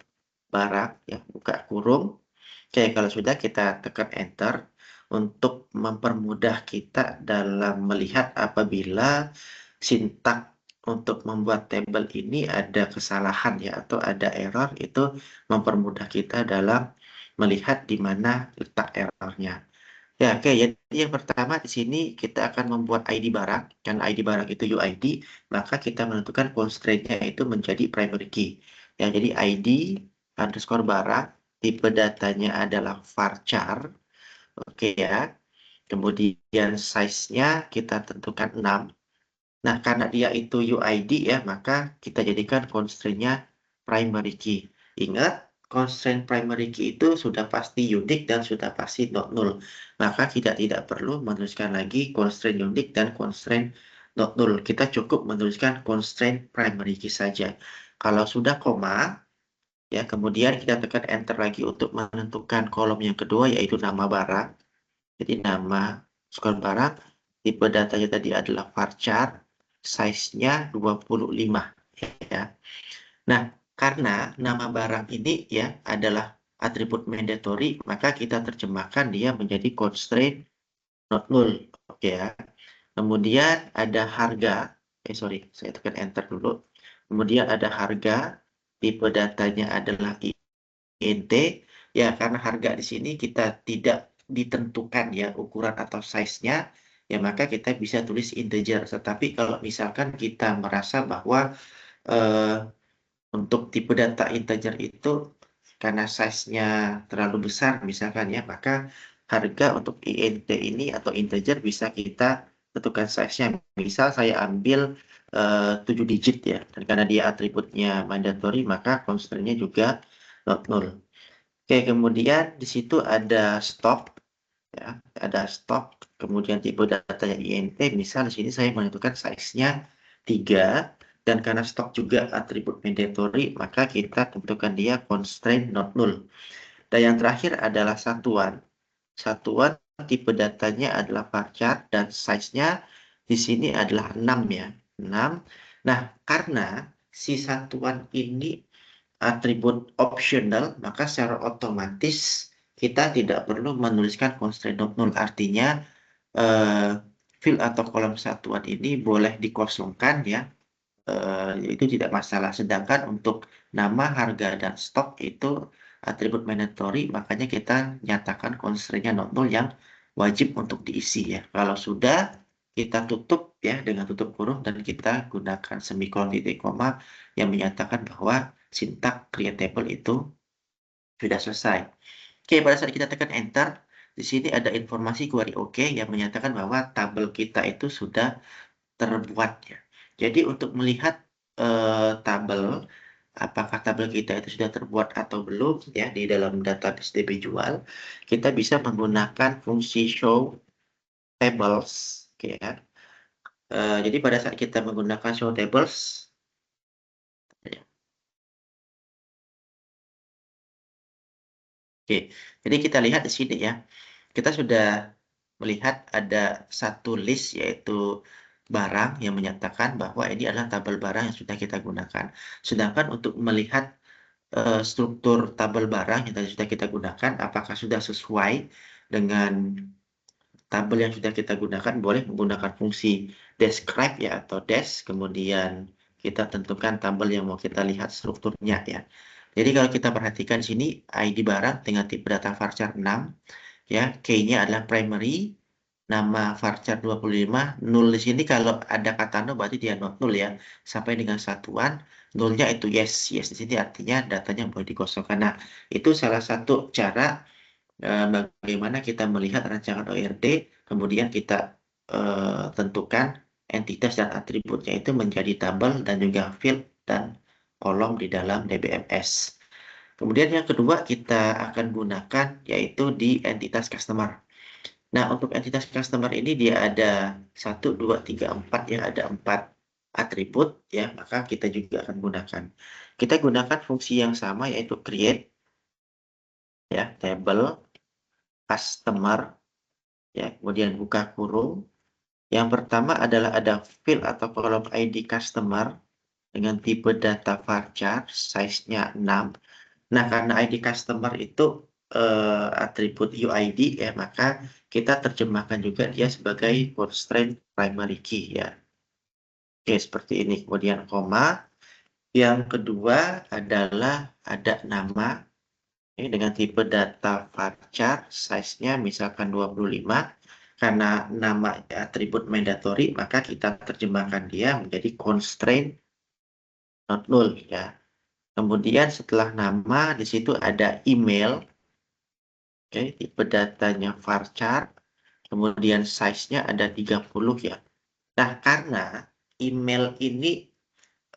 barang ya, buka kurung. Oke, kalau sudah kita tekan enter untuk mempermudah kita dalam melihat apabila sintak untuk membuat tabel ini ada kesalahan ya atau ada error, itu mempermudah kita dalam melihat di mana letak errornya. Ya, oke. Jadi yang pertama di sini kita akan membuat ID barang. Karena ID barang itu UID, maka kita menentukan constraint-nya itu menjadi primary key. Ya, jadi ID underscore barang, tipe datanya adalah varchar. Oke ya. Kemudian size-nya kita tentukan 6. Nah, karena dia itu UID ya, maka kita jadikan constraint-nya primary key. Ingat, constraint primary key itu sudah pasti unik dan sudah pasti not null. Maka kita tidak perlu menuliskan lagi constraint unik dan constraint not null. Kita cukup menuliskan constraint primary key saja. Kalau sudah koma, ya kemudian kita tekan enter lagi untuk menentukan kolom yang kedua yaitu nama barang. Jadi nama skor barang, tipe datanya tadi adalah varchar, size-nya 25 ya. Nah, karena nama barang ini ya adalah atribut mandatory, maka kita terjemahkan dia menjadi constraint not null. Oke ya. Kemudian ada harga, sorry, saya tekan enter dulu. Kemudian ada harga, tipe datanya adalah int. Ya, karena harga di sini kita tidak ditentukan ya ukuran atau size-nya, ya maka kita bisa tulis integer. Tetapi kalau misalkan kita merasa bahwa eh, untuk tipe data integer itu karena size-nya terlalu besar misalkan ya, maka harga untuk int ini atau integer bisa kita tentukan size-nya. Misal saya ambil 7 digit ya, dan karena dia atributnya mandatory, maka constraint-nya juga not null. Oke, kemudian di situ ada stock ya, ada stock, kemudian tipe datanya int, misal di sini saya menentukan size-nya 3 dan karena stock juga atribut mandatory, maka kita tentukan dia constraint not null. Dan yang terakhir adalah satuan. Satuan tipe datanya adalah varchar dan size-nya di sini adalah 6 ya, 6. Nah, karena si satuan ini atribut optional, maka secara otomatis kita tidak perlu menuliskan constraint not null. Artinya, field atau kolom satuan ini boleh dikosongkan ya, itu tidak masalah. Sedangkan untuk nama, harga, dan stok itu atribut mandatory, makanya kita nyatakan constraint-nya not null yang wajib untuk diisi ya. Kalau sudah, kita tutup ya dengan tutup kurung dan kita gunakan semikolon titik koma yang menyatakan bahwa sintak create table itu sudah selesai. Oke, pada saat kita tekan enter, di sini ada informasi query OK yang menyatakan bahwa tabel kita itu sudah terbuat ya. Jadi untuk melihat tabel, apakah tabel kita itu sudah terbuat atau belum ya di dalam database dbjual, kita bisa menggunakan fungsi show tables, oke ya. Jadi pada saat kita menggunakan show tables, ya. Oke, jadi kita lihat di sini ya, kita sudah melihat ada satu list yaitu barang yang menyatakan bahwa ini adalah tabel barang yang sudah kita gunakan. Sedangkan untuk melihat struktur tabel barang yang tadi sudah kita gunakan, apakah sudah sesuai dengan tabel yang sudah kita gunakan, boleh menggunakan fungsi describe ya atau des, kemudian kita tentukan tabel yang mau kita lihat strukturnya ya. Jadi kalau kita perhatikan di sini ID barang dengan tipe data varchar 6 ya, key-nya adalah primary, nama varchar 25, null di sini kalau ada kata null berarti dia not null ya, sampai dengan satuan, nullnya itu yes, yes di sini artinya datanya boleh dikosongkan. Nah, itu salah satu cara bagaimana kita melihat rancangan ORD, kemudian kita tentukan entitas dan atributnya itu menjadi tabel dan juga field dan kolom di dalam DBMS. Kemudian yang kedua kita akan gunakan yaitu di entitas customer. Nah, untuk entitas customer ini dia ada 1, 2, 3, 4 ya, ada 4 atribut ya, maka kita juga akan gunakan. Kita gunakan fungsi yang sama yaitu create ya, table customer ya, kemudian buka kurung. Yang pertama adalah ada field atau kolom ID customer dengan tipe data varchar, size-nya 6. Nah, karena ID customer itu atribut UID ya, maka kita terjemahkan juga dia sebagai constraint primary key ya. Oke, seperti ini. Kemudian koma. Yang kedua adalah ada nama ini dengan tipe data varchar, size-nya misalkan 25. Karena nama atribut mandatory, maka kita terjemahkan dia menjadi constraint not null ya. Kemudian setelah nama di situ ada email. Oke, tipe datanya varchar, kemudian size-nya ada 30 ya. Nah, karena email ini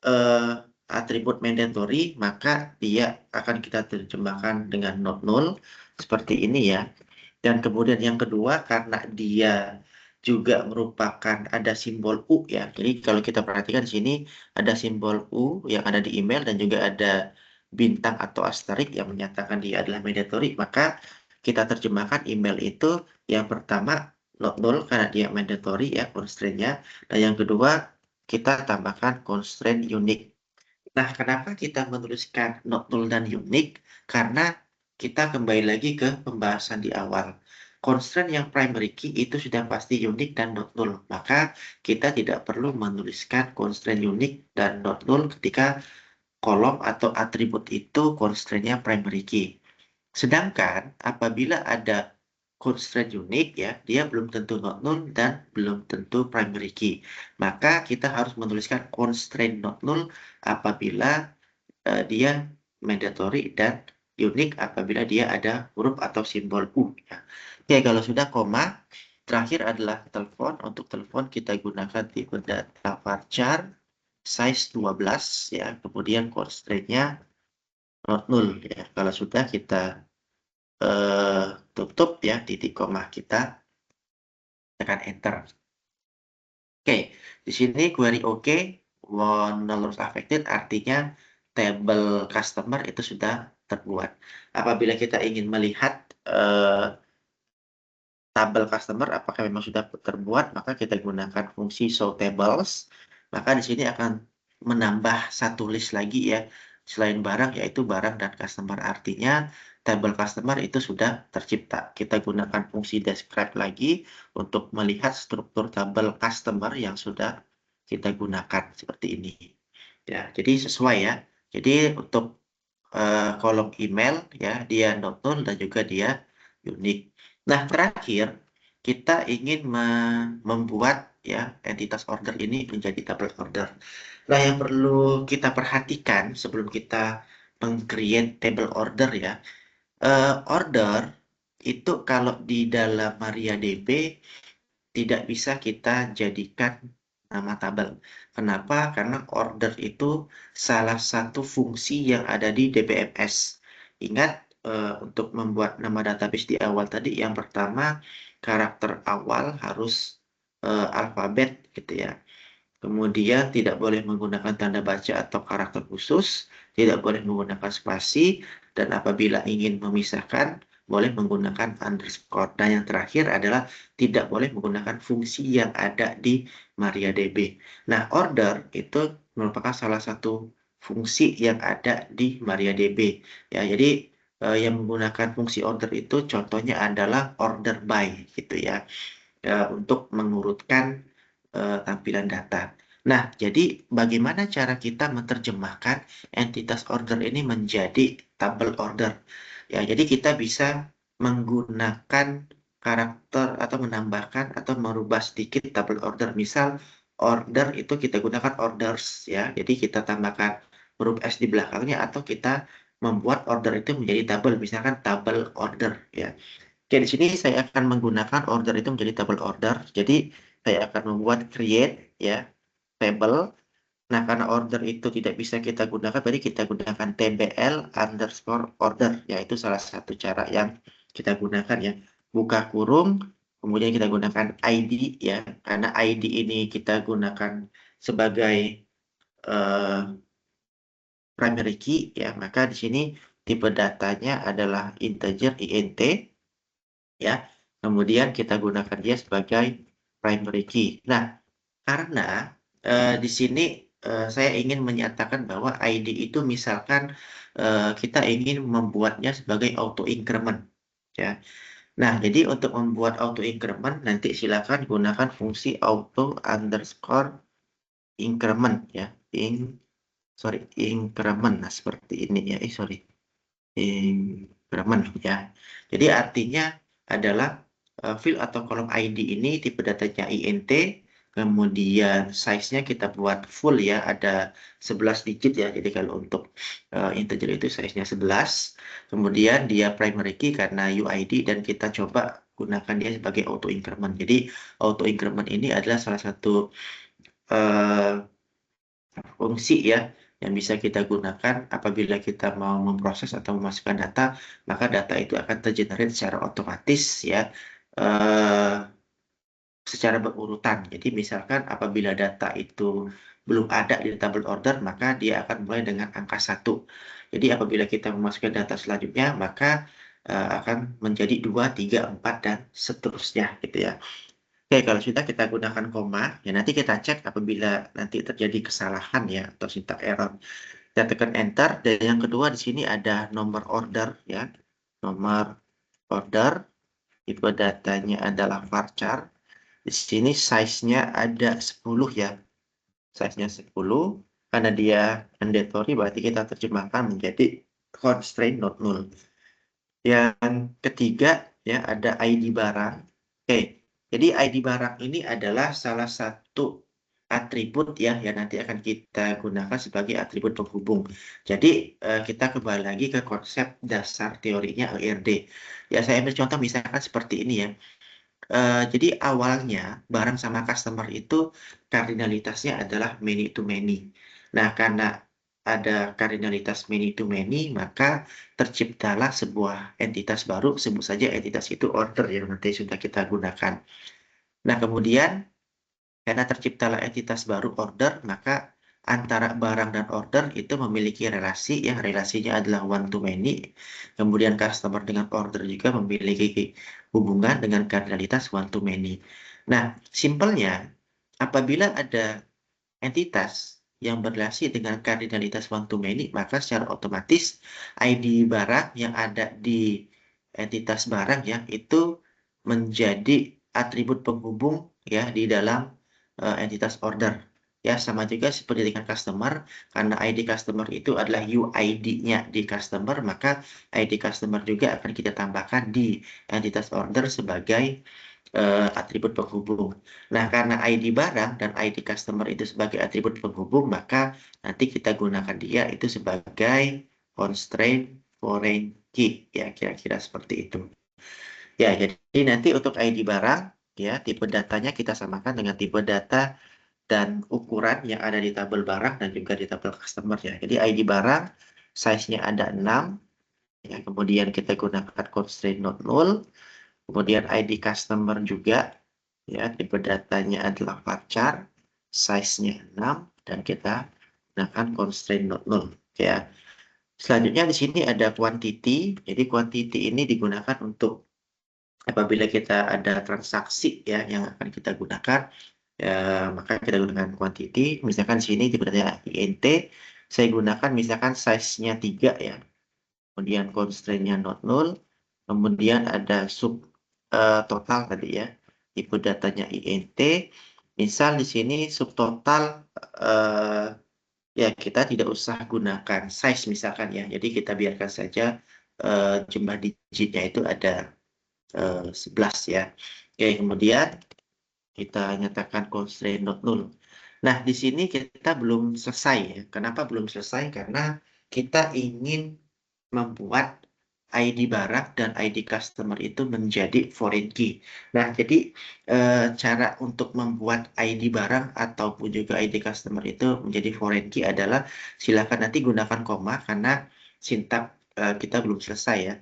eh, atribut mandatory, maka dia akan kita terjemahkan dengan not null, seperti ini ya. Dan kemudian yang kedua, karena dia juga merupakan ada simbol U ya. Jadi kalau kita perhatikan di sini ada simbol U yang ada di email dan juga ada bintang atau asterik yang menyatakan dia adalah mandatory, maka kita terjemahkan email itu yang pertama not null karena dia mandatory ya constraint-nya, dan yang kedua kita tambahkan constraint unique. Nah, kenapa kita menuliskan not null dan unique? Karena kita kembali lagi ke pembahasan di awal. Constraint yang primary key itu sudah pasti unique dan not null. Maka kita tidak perlu menuliskan constraint unique dan not null ketika kolom atau atribut itu constraint-nya primary key. Sedangkan apabila ada constraint unik ya, dia belum tentu not null dan belum tentu primary key. Maka kita harus menuliskan constraint not null apabila dia mandatory dan unik apabila dia ada huruf atau simbol U ya. Oke, kalau sudah koma, terakhir adalah telepon. Untuk telepon kita gunakan tipe data varchar size 12 ya, kemudian constraint-nya not null ya. Kalau sudah kita tutup ya titik koma kita, tekan enter. Oke, di sini query OK, no loss affected artinya tabel customer itu sudah terbuat. Apabila kita ingin melihat tabel customer apakah memang sudah terbuat, maka kita gunakan fungsi show tables. Maka di sini akan menambah satu list lagi ya, selain barang yaitu barang dan customer. Artinya tabel customer itu sudah tercipta. Kita gunakan fungsi describe lagi untuk melihat struktur tabel customer yang sudah kita gunakan seperti ini. Ya, jadi sesuai ya. Jadi untuk kolom email ya dia not null dan juga dia unik. Nah, terakhir kita ingin membuat ya entitas order ini menjadi tabel order. Nah, yang perlu kita perhatikan sebelum kita meng-create table order ya, order itu kalau di dalam MariaDB tidak bisa kita jadikan nama tabel. Kenapa? Karena order itu salah satu fungsi yang ada di DBMS. Ingat, untuk membuat nama database di awal tadi, yang pertama karakter awal harus alfabet gitu ya. Kemudian tidak boleh menggunakan tanda baca atau karakter khusus, tidak boleh menggunakan spasi, dan apabila ingin memisahkan, boleh menggunakan underscore. Dan yang terakhir adalah tidak boleh menggunakan fungsi yang ada di MariaDB. Nah, order itu merupakan salah satu fungsi yang ada di MariaDB. Ya, jadi yang menggunakan fungsi order itu contohnya adalah order by gitu ya, untuk mengurutkan tampilan data. Nah, jadi bagaimana cara kita menerjemahkan entitas order ini menjadi tabel order? Ya, jadi kita bisa menggunakan karakter atau menambahkan atau merubah sedikit tabel order. Misal order itu kita gunakan orders ya. Jadi kita tambahkan huruf S di belakangnya atau kita membuat order itu menjadi tabel, misalkan tabel order ya. Oke, di sini saya akan menggunakan order itu menjadi table order. Jadi saya akan membuat create ya table. Nah, karena order itu tidak bisa kita gunakan, berarti kita gunakan tbl underscore order. Yaitu salah satu cara yang kita gunakan ya. Buka kurung, kemudian kita gunakan ID ya. Karena ID ini kita gunakan sebagai eh, primary key ya. Maka di sini tipe datanya adalah integer int ya. Kemudian kita gunakan dia sebagai primary key. Nah, karena di sini saya ingin menyatakan bahwa ID itu misalkan kita ingin membuatnya sebagai auto increment ya. Nah, jadi untuk membuat auto increment nanti silakan gunakan fungsi auto underscore increment ya. Increment. Nah, seperti ini ya. Sorry. Increment ya. Jadi artinya adalah field atau kolom ID ini tipe datanya int, kemudian size-nya kita buat full ya, ada 11 digit ya. Jadi kalau untuk integer itu size-nya 11. Kemudian dia primary key karena UID dan kita coba gunakan dia sebagai auto increment. Jadi auto increment ini adalah salah satu eh, fungsi ya yang bisa kita gunakan apabila kita mau memproses atau memasukkan data, maka data itu akan tergenerate secara otomatis ya, eh, secara berurutan. Jadi misalkan apabila data itu belum ada di table order, maka dia akan mulai dengan angka 1. Jadi apabila kita memasukkan data selanjutnya, maka akan menjadi 2, 3, 4, dan seterusnya gitu ya. Oke, kalau sudah kita gunakan koma, ya nanti kita cek apabila nanti terjadi kesalahan ya atau syntax error. Kita tekan enter dan yang kedua di sini ada nomor order ya. Nomor order tipe datanya adalah varchar. Di sini size-nya ada 10 ya. Size-nya 10 karena dia mandatory berarti kita terjemahkan menjadi constraint not null. Yang ketiga ya ada ID barang. Oke, jadi ID barang ini adalah salah satu atribut ya yang nanti akan kita gunakan sebagai atribut penghubung. Jadi kita kembali lagi ke konsep dasar teorinya ERD. Ya saya ambil contoh misalkan seperti ini ya. Jadi awalnya barang sama customer itu kardinalitasnya adalah many to many. Nah, karena ada kardinalitas many to many, maka terciptalah sebuah entitas baru, sebut saja entitas itu order yang nanti sudah kita gunakan. Nah, kemudian karena terciptalah entitas baru order, maka antara barang dan order itu memiliki relasi, yang relasinya adalah one to many. Kemudian customer dengan order juga memiliki hubungan dengan kardinalitas one to many. Nah, simpelnya, apabila ada entitas yang berrelasi dengan kardinalitas one to many, maka secara otomatis ID barang yang ada di entitas barang ya itu menjadi atribut penghubung ya di dalam entitas order. Ya, sama juga seperti dengan customer, karena ID customer itu adalah UID-nya di customer, maka ID customer juga akan kita tambahkan di entitas order sebagai atribut penghubung. Nah, karena ID barang dan ID customer itu sebagai atribut penghubung, maka nanti kita gunakan dia itu sebagai constraint foreign key. Ya, kira-kira seperti itu. Ya, jadi nanti untuk ID barang, ya, tipe datanya kita samakan dengan tipe data dan ukuran yang ada di tabel barang dan juga di tabel customer ya. Jadi ID barang size-nya ada 6, ya, kemudian kita gunakan constraint not null, kemudian ID customer juga Ya, tipe datanya adalah varchar, size-nya 6, dan kita gunakan constraint not null. Ya. Selanjutnya di sini ada quantity. Jadi quantity ini digunakan untuk apabila kita ada transaksi ya yang akan kita gunakan, ya, maka kita gunakan quantity. Misalkan di sini tipe-datanya int, saya gunakan misalkan size-nya 3 ya. Kemudian constraint-nya not null, kemudian ada sub total tadi ya, tipe datanya int. Misal di sini subtotal ya kita tidak usah gunakan size misalkan ya, jadi kita biarkan saja jumlah digitnya itu ada 11 ya. Oke, kemudian kita nyatakan constraint not null. Nah, di sini kita belum selesai ya. Kenapa belum selesai? Karena kita ingin membuat ID barang dan ID customer itu menjadi foreign key. Nah, jadi cara untuk membuat ID barang ataupun juga ID customer itu menjadi foreign key adalah silakan nanti gunakan koma karena sintak kita belum selesai ya.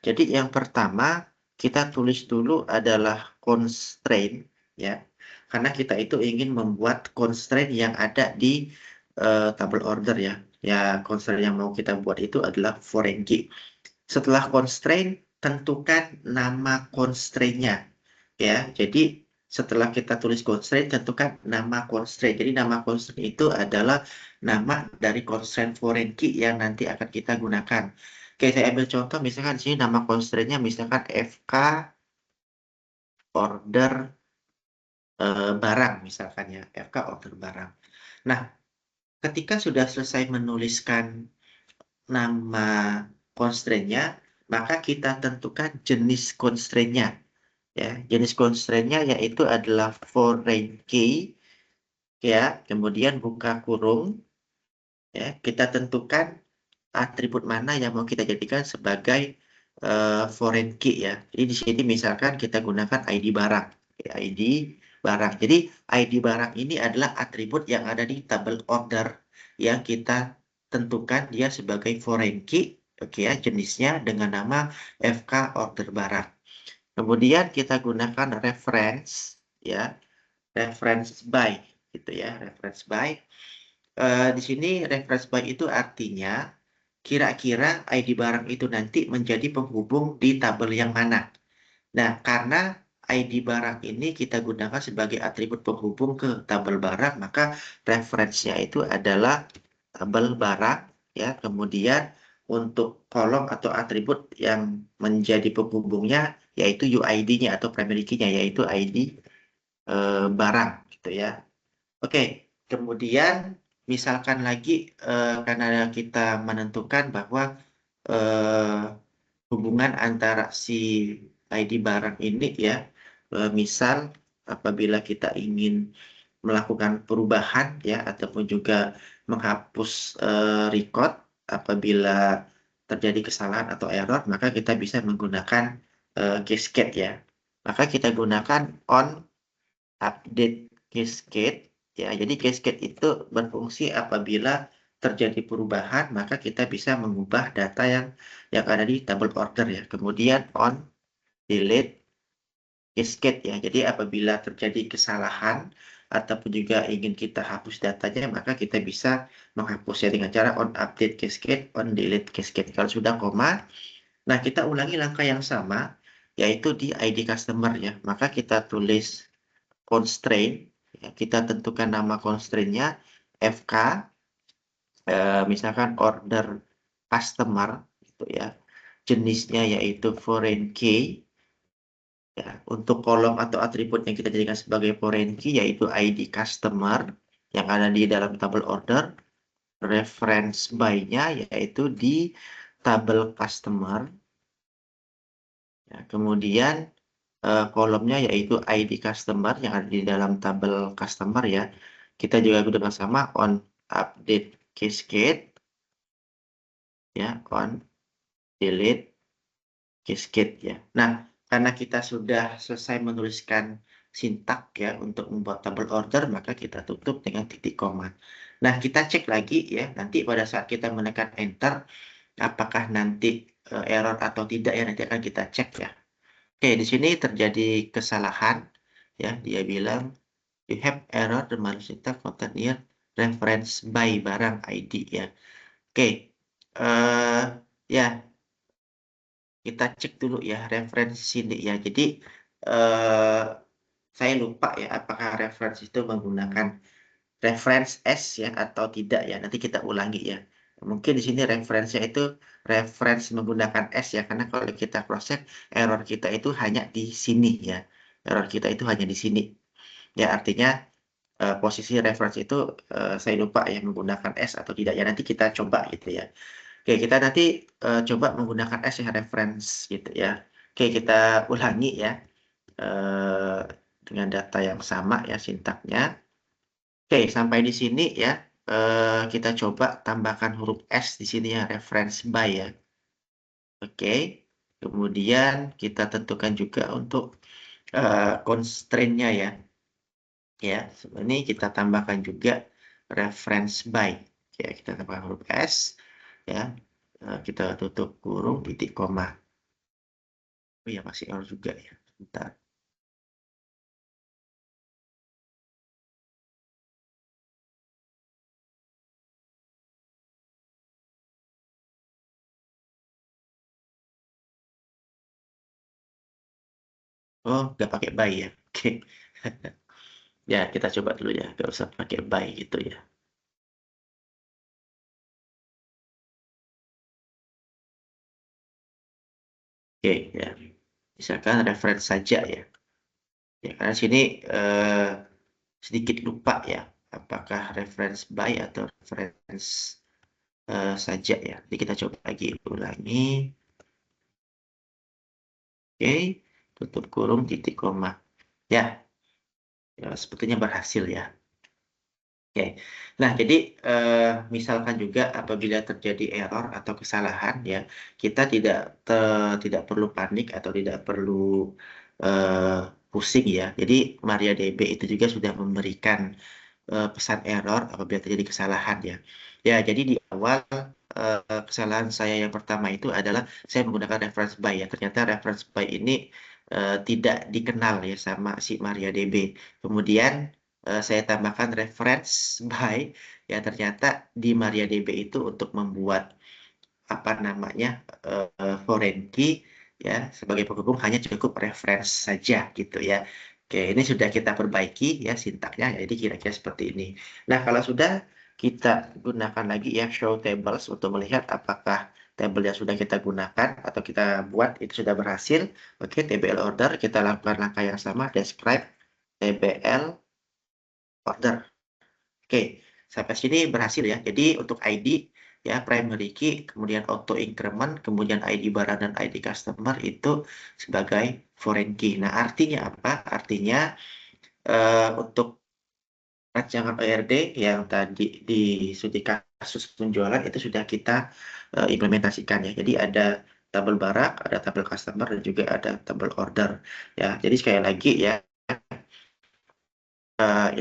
Jadi yang pertama kita tulis dulu adalah constraint ya. Karena kita itu ingin membuat constraint yang ada di table order ya. Ya, constraint yang mau kita buat itu adalah foreign key. Setelah constraint, tentukan nama constraint-nya. Ya, jadi setelah kita tulis constraint, tentukan nama constraint. Jadi nama constraint itu adalah nama dari constraint foreign key yang nanti akan kita gunakan. Oke, saya ambil contoh, misalkan di sini nama constraint-nya misalkan FK order barang misalkan ya, FK order barang. Nah, ketika sudah selesai menuliskan nama constraint-nya, maka kita tentukan jenis constraint-nya. Ya, jenis constraint-nya yaitu adalah foreign key, ya, kemudian buka kurung, ya, kita tentukan atribut mana yang mau kita jadikan sebagai foreign key ya. Jadi di sini misalkan kita gunakan ID barang, ya, ID barang. Jadi ID barang ini adalah atribut yang ada di tabel order yang kita tentukan dia sebagai foreign key, oke ya, jenisnya dengan nama FK order barang. Kemudian kita gunakan reference ya, reference by gitu ya, reference by. Di sini reference by itu artinya kira-kira ID barang itu nanti menjadi penghubung di tabel yang mana. Nah, karena ID barang ini kita gunakan sebagai atribut penghubung ke tabel barang, maka referensinya itu adalah tabel barang ya. Kemudian untuk kolom atau atribut yang menjadi penghubungnya yaitu UID-nya atau primary key-nya yaitu ID barang gitu ya. Oke, kemudian misalkan lagi karena kita menentukan bahwa hubungan antara si ID barang ini ya, misal apabila kita ingin melakukan perubahan ya ataupun juga menghapus record apabila terjadi kesalahan atau error, maka kita bisa menggunakan cascade ya. Maka kita gunakan on update cascade ya. Jadi cascade itu berfungsi apabila terjadi perubahan, maka kita bisa mengubah data yang ada di table order ya. Kemudian on delete cascade ya. Jadi apabila terjadi kesalahan ataupun juga ingin kita hapus datanya, maka kita bisa menghapusnya dengan cara on update cascade, on delete cascade. Kalau sudah koma, nah kita ulangi langkah yang sama, yaitu di ID customer ya. Maka kita tulis constraint, ya, kita tentukan nama constraint-nya FK, misalkan order customer, gitu ya. Jenisnya yaitu foreign key. Ya, untuk kolom atau atribut yang kita jadikan sebagai foreign key yaitu ID customer yang ada di dalam tabel order, reference by-nya yaitu di tabel customer, ya, kemudian kolomnya yaitu ID customer yang ada di dalam tabel customer ya. Kita juga gunakan sama on update cascade ya, on delete cascade ya. Nah, karena kita sudah selesai menuliskan sintak ya untuk membuat tabel order, maka kita tutup dengan titik koma. Nah, kita cek lagi ya, nanti pada saat kita menekan enter, apakah nanti error atau tidak ya, nanti akan kita cek ya. Oke, di sini terjadi kesalahan ya, dia bilang you have error the Malusita content near reference by barang ID ya. Oke, ya kita cek dulu ya referensi sini ya. Jadi saya lupa ya apakah referensi itu menggunakan reference S ya atau tidak ya. Nanti kita ulangi ya. Mungkin di sini referensinya itu reference menggunakan S ya, karena kalau kita cross check error kita itu hanya di sini ya. Error kita itu hanya di sini. Ya artinya posisi reference itu saya lupa ya menggunakan S atau tidak ya. Nanti kita coba gitu ya. Oke, kita nanti coba menggunakan S ya reference gitu ya. Oke, kita ulangi ya eh, dengan data yang sama ya sintaknya. Oke, sampai di sini ya. Kita coba tambahkan huruf S di sini ya, reference by ya. Oke, kemudian kita tentukan juga untuk constraint-nya ya. Ya, ini kita tambahkan juga reference by. Ya, kita tambahkan huruf S ya. Kita tutup kurung titik koma. Oh ya, masih error juga ya. Bentar. Oh, nggak pakai by ya. Oke. Ya, kita coba dulu ya. Nggak usah pakai by gitu ya. Oke, ya. Misalkan reference saja ya. Ya, karena sini sedikit lupa ya. Apakah reference by atau reference saja ya. Jadi kita coba lagi ulangi. Oke, tutup kurung titik koma. Ya, ya sepertinya berhasil ya. Oke, nah jadi misalkan juga apabila terjadi error atau kesalahan ya, kita tidak perlu panik atau tidak perlu eh, pusing ya. Jadi MariaDB itu juga sudah memberikan pesan error apabila terjadi kesalahan ya. Ya, jadi di awal kesalahan saya yang pertama itu adalah saya menggunakan reference by ya. Ternyata reference by ini tidak dikenal ya sama si MariaDB. Kemudian saya tambahkan reference by ya, ternyata di MariaDB itu untuk membuat apa namanya foreign key ya sebagai penghubung hanya cukup reference saja gitu ya. Oke, ini sudah kita perbaiki ya sintaknya, jadi kira-kira seperti ini. Nah, kalau sudah kita gunakan lagi ya show tables untuk melihat apakah tabel yang sudah kita gunakan atau kita buat itu sudah berhasil. Oke, TBL order kita lakukan langkah yang sama, describe TBL order. Oke, sampai sini berhasil ya. Jadi untuk ID ya primary key, kemudian auto increment, kemudian ID barang dan ID customer itu sebagai foreign key. Nah, artinya apa? Artinya untuk rancangan ORD yang tadi di studi kasus penjualan itu sudah kita implementasikan ya. Jadi ada tabel barang, ada tabel customer, dan juga ada tabel order. Ya, jadi sekali lagi ya,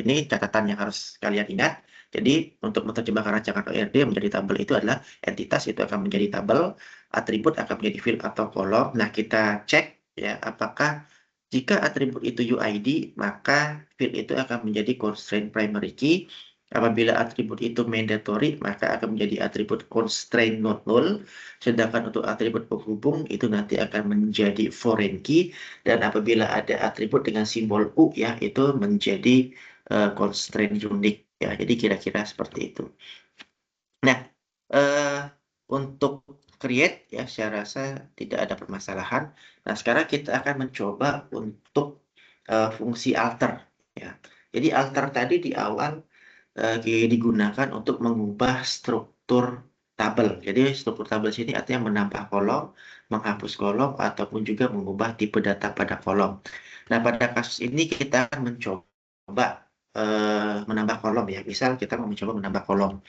ini catatan yang harus kalian ingat. Jadi untuk menerjemahkan rancangan ORD menjadi tabel itu adalah entitas itu akan menjadi tabel, atribut akan menjadi field atau kolom. Nah, kita cek ya apakah jika atribut itu UID, maka field itu akan menjadi constraint primary key. Apabila atribut itu mandatory, maka akan menjadi atribut constraint not null. Sedangkan untuk atribut penghubung itu nanti akan menjadi foreign key. Dan apabila ada atribut dengan simbol U ya, itu menjadi constraint unik ya. Jadi kira-kira seperti itu. Nah, eh, untuk create ya saya rasa tidak ada permasalahan. Nah, sekarang kita akan mencoba untuk fungsi alter ya. Jadi alter tadi di awal digunakan untuk mengubah struktur tabel. Jadi struktur tabel sini artinya menambah kolom, menghapus kolom, ataupun juga mengubah tipe data pada kolom. Nah, pada kasus ini kita akan mencoba menambah kolom ya. Misal kita mau mencoba menambah kolom.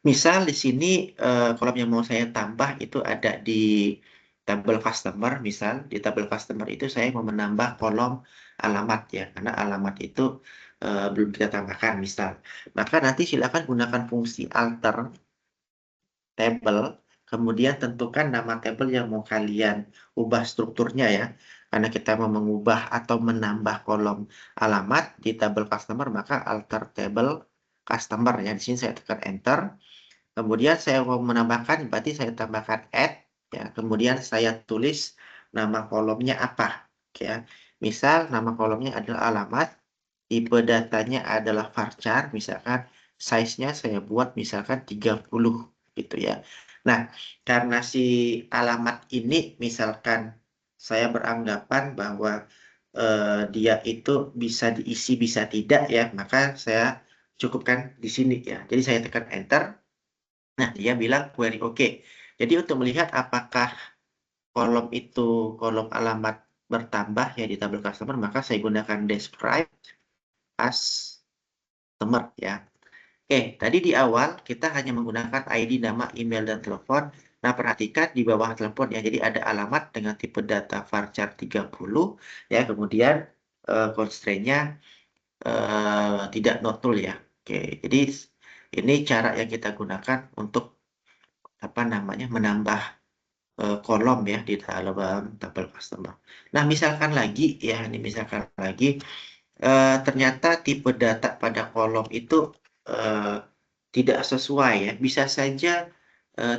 Misal di sini kolom yang mau saya tambah itu ada di tabel customer. Misal di tabel customer itu saya mau menambah kolom alamat ya. Karena alamat itu belum kita tambahkan misal. Maka nanti silakan gunakan fungsi alter table. Kemudian tentukan nama tabel yang mau kalian ubah strukturnya ya. karena kita mau mengubah atau menambah kolom alamat di tabel customer, maka alter table customer ya. Di sini saya tekan enter. Kemudian saya mau menambahkan, berarti saya tambahkan add ya. Kemudian saya tulis nama kolomnya apa ya. Misal nama kolomnya adalah alamat, tipe datanya adalah varchar, misalkan size-nya saya buat misalkan 30 gitu ya. Nah, karena si alamat ini misalkan saya beranggapan bahwa dia itu bisa diisi bisa tidak ya, maka saya cukupkan di sini ya. Jadi saya tekan enter. Nah, dia bilang query oke. Jadi untuk melihat apakah kolom itu kolom alamat bertambah ya di tabel customer, maka saya gunakan describe customer ya. Oke, tadi di awal kita hanya menggunakan ID, nama, email, dan telepon. Nah, perhatikan di bawah telepon ya. Jadi ada alamat dengan tipe data varchar 30 ya. Kemudian constraint-nya tidak not null ya. Oke, jadi ini cara yang kita gunakan untuk apa namanya menambah kolom ya di dalam tabel customer. Nah, misalkan lagi ya, ini misalkan lagi ternyata tipe data pada kolom itu eh, tidak sesuai ya. Bisa saja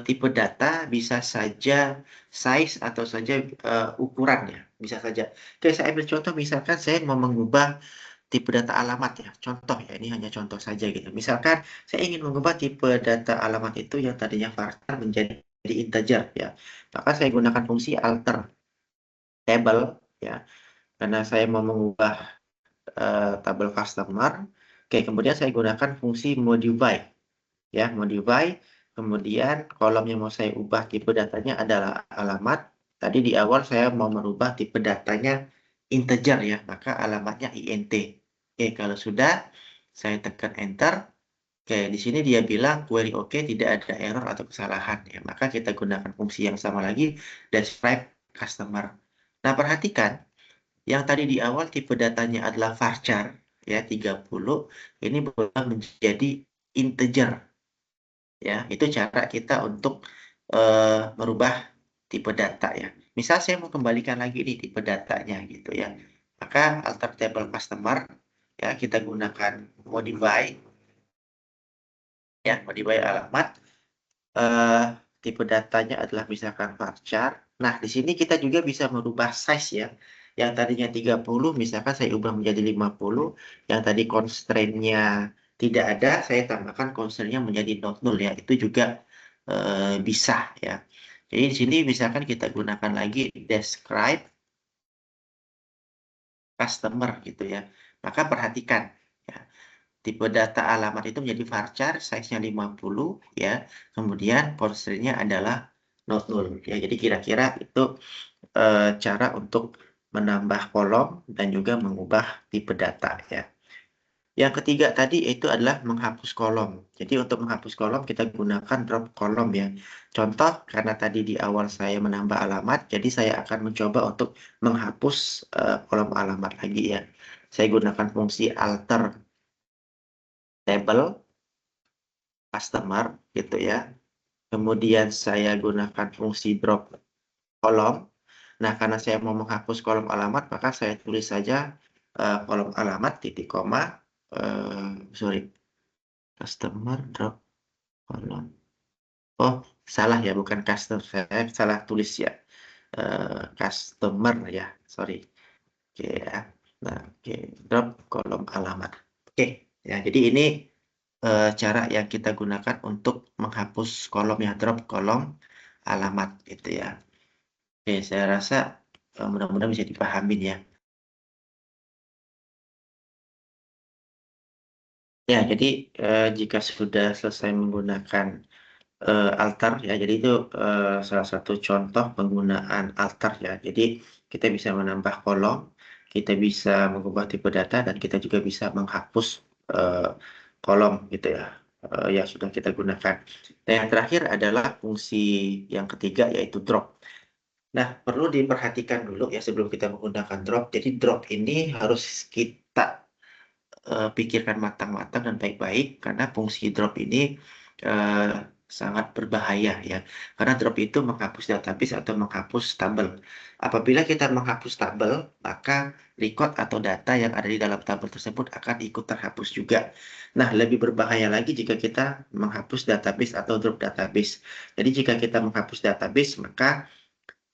tipe data, bisa saja size atau saja ukuran ya, bisa saja. Oke, saya ambil contoh misalkan saya mau mengubah tipe data alamat ya. Contoh ya, ini hanya contoh saja gitu. Misalkan saya ingin mengubah tipe data alamat itu yang tadinya varchar menjadi integer ya. Maka saya gunakan fungsi alter table ya. Karena saya mau mengubah tabel customer. Oke, kemudian saya gunakan fungsi modify ya, modify. Kemudian kolom yang mau saya ubah tipe datanya adalah alamat. Tadi di awal saya mau merubah tipe datanya integer ya, maka alamatnya int. Oke, kalau sudah saya tekan enter. Oke, di sini dia bilang query oke, tidak ada error atau kesalahan ya. Maka kita gunakan fungsi yang sama lagi, describe customer. Nah, perhatikan yang tadi di awal tipe datanya adalah varchar ya 30, ini berubah menjadi integer ya. Itu cara kita untuk merubah tipe data ya. Misal saya mau kembalikan lagi nih tipe datanya gitu ya. Maka alter table customer ya kita gunakan modify ya, modify alamat. eh, Tipe datanya adalah misalkan varchar. Nah, di sini kita juga bisa merubah size ya. Yang tadinya 30, misalkan saya ubah menjadi 50. Yang tadi constraint-nya tidak ada, saya tambahkan constraint-nya menjadi not null ya. Itu juga bisa ya. Jadi di sini misalkan kita gunakan lagi describe customer gitu ya. Maka perhatikan ya. Tipe data alamat itu menjadi varchar, size-nya 50 ya. Kemudian constraint-nya adalah not null ya. Jadi kira-kira itu cara untuk menambah kolom dan juga mengubah tipe data ya. Yang ketiga tadi itu adalah menghapus kolom. Jadi untuk menghapus kolom kita gunakan drop kolom ya. Contoh karena tadi di awal saya menambah alamat, jadi saya akan mencoba untuk menghapus kolom alamat lagi ya. Saya gunakan fungsi alter table customer gitu ya. Kemudian saya gunakan fungsi drop kolom. Nah, karena saya mau menghapus kolom alamat, maka saya tulis saja kolom alamat titik koma, sorry, customer drop kolom. Oh, salah ya, bukan custom, saya salah tulis ya, customer ya, sorry. Oke ya, nah, oke, drop kolom alamat. Oke, ya, jadi ini cara yang kita gunakan untuk menghapus kolom ya, drop kolom alamat gitu ya. Oke, saya rasa mudah-mudahan bisa dipahamin ya. Ya, jadi jika sudah selesai menggunakan alter ya, jadi itu salah satu contoh penggunaan alter ya. Jadi kita bisa menambah kolom, kita bisa mengubah tipe data, dan kita juga bisa menghapus eh, kolom gitu ya yang sudah kita gunakan. Nah, yang terakhir adalah fungsi yang ketiga yaitu drop. Nah, perlu diperhatikan dulu ya sebelum kita menggunakan drop. Jadi drop ini harus kita pikirkan matang-matang dan baik-baik karena fungsi drop ini sangat berbahaya ya. Karena drop itu menghapus database atau menghapus tabel. Apabila kita menghapus tabel, maka record atau data yang ada di dalam tabel tersebut akan ikut terhapus juga. Nah, lebih berbahaya lagi jika kita menghapus database atau drop database. Jadi jika kita menghapus database, maka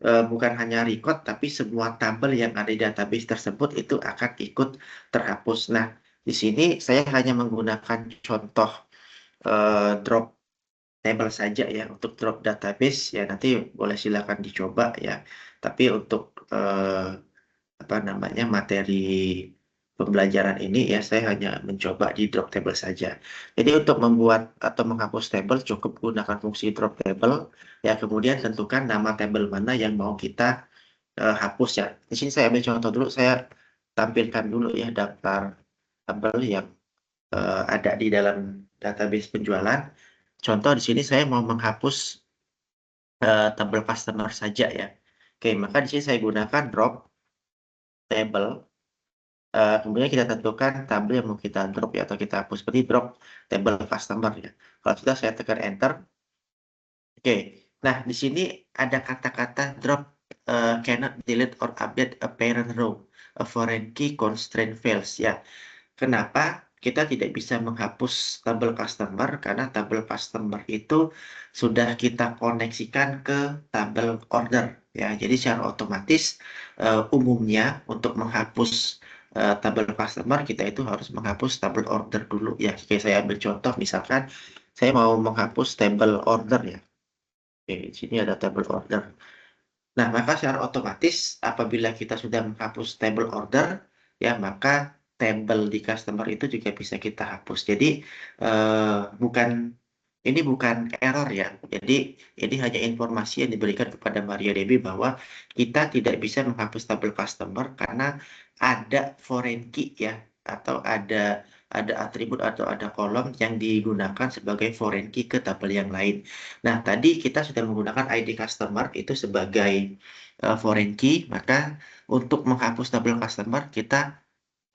bukan hanya record, tapi semua tabel yang ada di database tersebut itu akan ikut terhapus. Nah, di sini saya hanya menggunakan contoh drop table saja ya. Untuk drop database ya nanti boleh silakan dicoba ya. Tapi untuk apa namanya materi pembelajaran ini ya saya hanya mencoba di drop table saja. Jadi untuk membuat atau menghapus table cukup gunakan fungsi drop table ya, kemudian tentukan nama table mana yang mau kita hapus ya. Di sini saya ambil contoh dulu, saya tampilkan dulu ya daftar tabel yang ada di dalam database penjualan. Contoh di sini saya mau menghapus tabel customer saja ya. Oke, maka di sini saya gunakan drop table. Kemudian kita tentukan tabel yang mau kita drop ya atau kita hapus, seperti drop table customer ya. Kalau sudah saya tekan enter. Oke, nah di sini ada kata-kata drop cannot delete or update a parent row, a foreign key constraint fails ya. Kenapa kita tidak bisa menghapus tabel customer? Karena tabel customer itu sudah kita koneksikan ke tabel order ya. Jadi secara otomatis umumnya untuk menghapus tabel customer kita itu harus menghapus tabel order dulu ya. Oke, saya ambil contoh misalkan saya mau menghapus tabel order ya. Oke, di sini ada tabel order. Nah, maka secara otomatis apabila kita sudah menghapus table order, ya maka tabel di customer itu juga bisa kita hapus. Jadi bukan ini bukan error ya. Jadi ini hanya informasi yang diberikan kepada MariaDB bahwa kita tidak bisa menghapus tabel customer karena ada foreign key ya, atau ada atribut atau ada kolom yang digunakan sebagai foreign key ke tabel yang lain. Nah, tadi kita sudah menggunakan ID customer itu sebagai foreign key, maka untuk menghapus tabel customer kita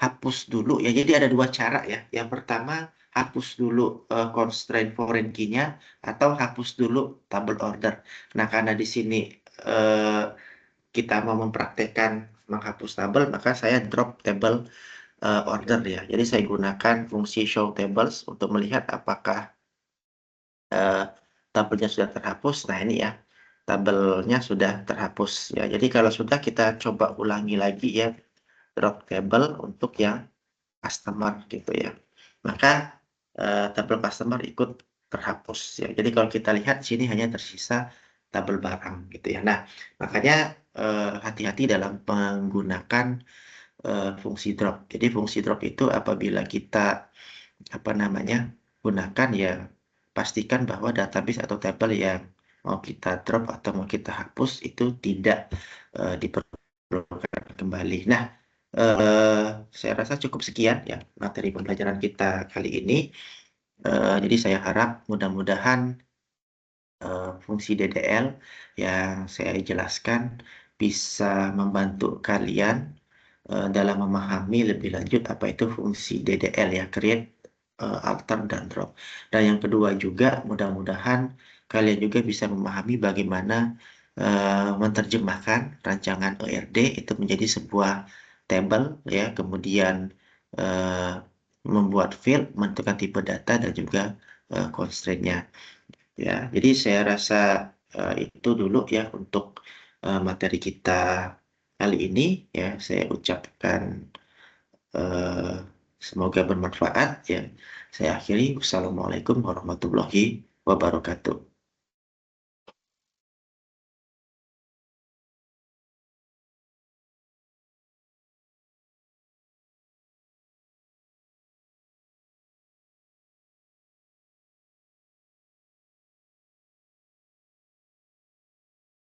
hapus dulu ya. Jadi ada dua cara ya. Yang pertama hapus dulu constraint foreign key-nya atau hapus dulu tabel order. Nah, karena di sini eh, kita mau mempraktekkan menghapus tabel, maka saya drop table order ya. Jadi saya gunakan fungsi show tables untuk melihat apakah tabelnya sudah terhapus. Nah, ini ya, tabelnya sudah terhapus ya. Jadi kalau sudah kita coba ulangi lagi ya, drop table untuk yang customer gitu ya. Maka tabel customer ikut terhapus ya. Jadi kalau kita lihat sini hanya tersisa tabel barang gitu ya. Nah, makanya hati-hati dalam menggunakan fungsi drop. Jadi fungsi drop itu apabila kita apa namanya gunakan ya, pastikan bahwa database atau tabel yang mau kita drop atau mau kita hapus itu tidak diperlukan kembali. Nah, saya rasa cukup sekian ya materi pembelajaran kita kali ini. Jadi saya harap mudah-mudahan fungsi DDL yang saya jelaskan bisa membantu kalian dalam memahami lebih lanjut apa itu fungsi DDL ya, create, alter, dan drop. Dan yang kedua juga mudah-mudahan kalian juga bisa memahami bagaimana menerjemahkan rancangan ERD itu menjadi sebuah table ya, kemudian eh, membuat field, menentukan tipe data dan juga constraint-nya. Ya, jadi saya rasa itu dulu ya untuk materi kita kali ini ya. Saya ucapkan eh, semoga bermanfaat ya. Saya akhiri. Wassalamualaikum warahmatullahi wabarakatuh.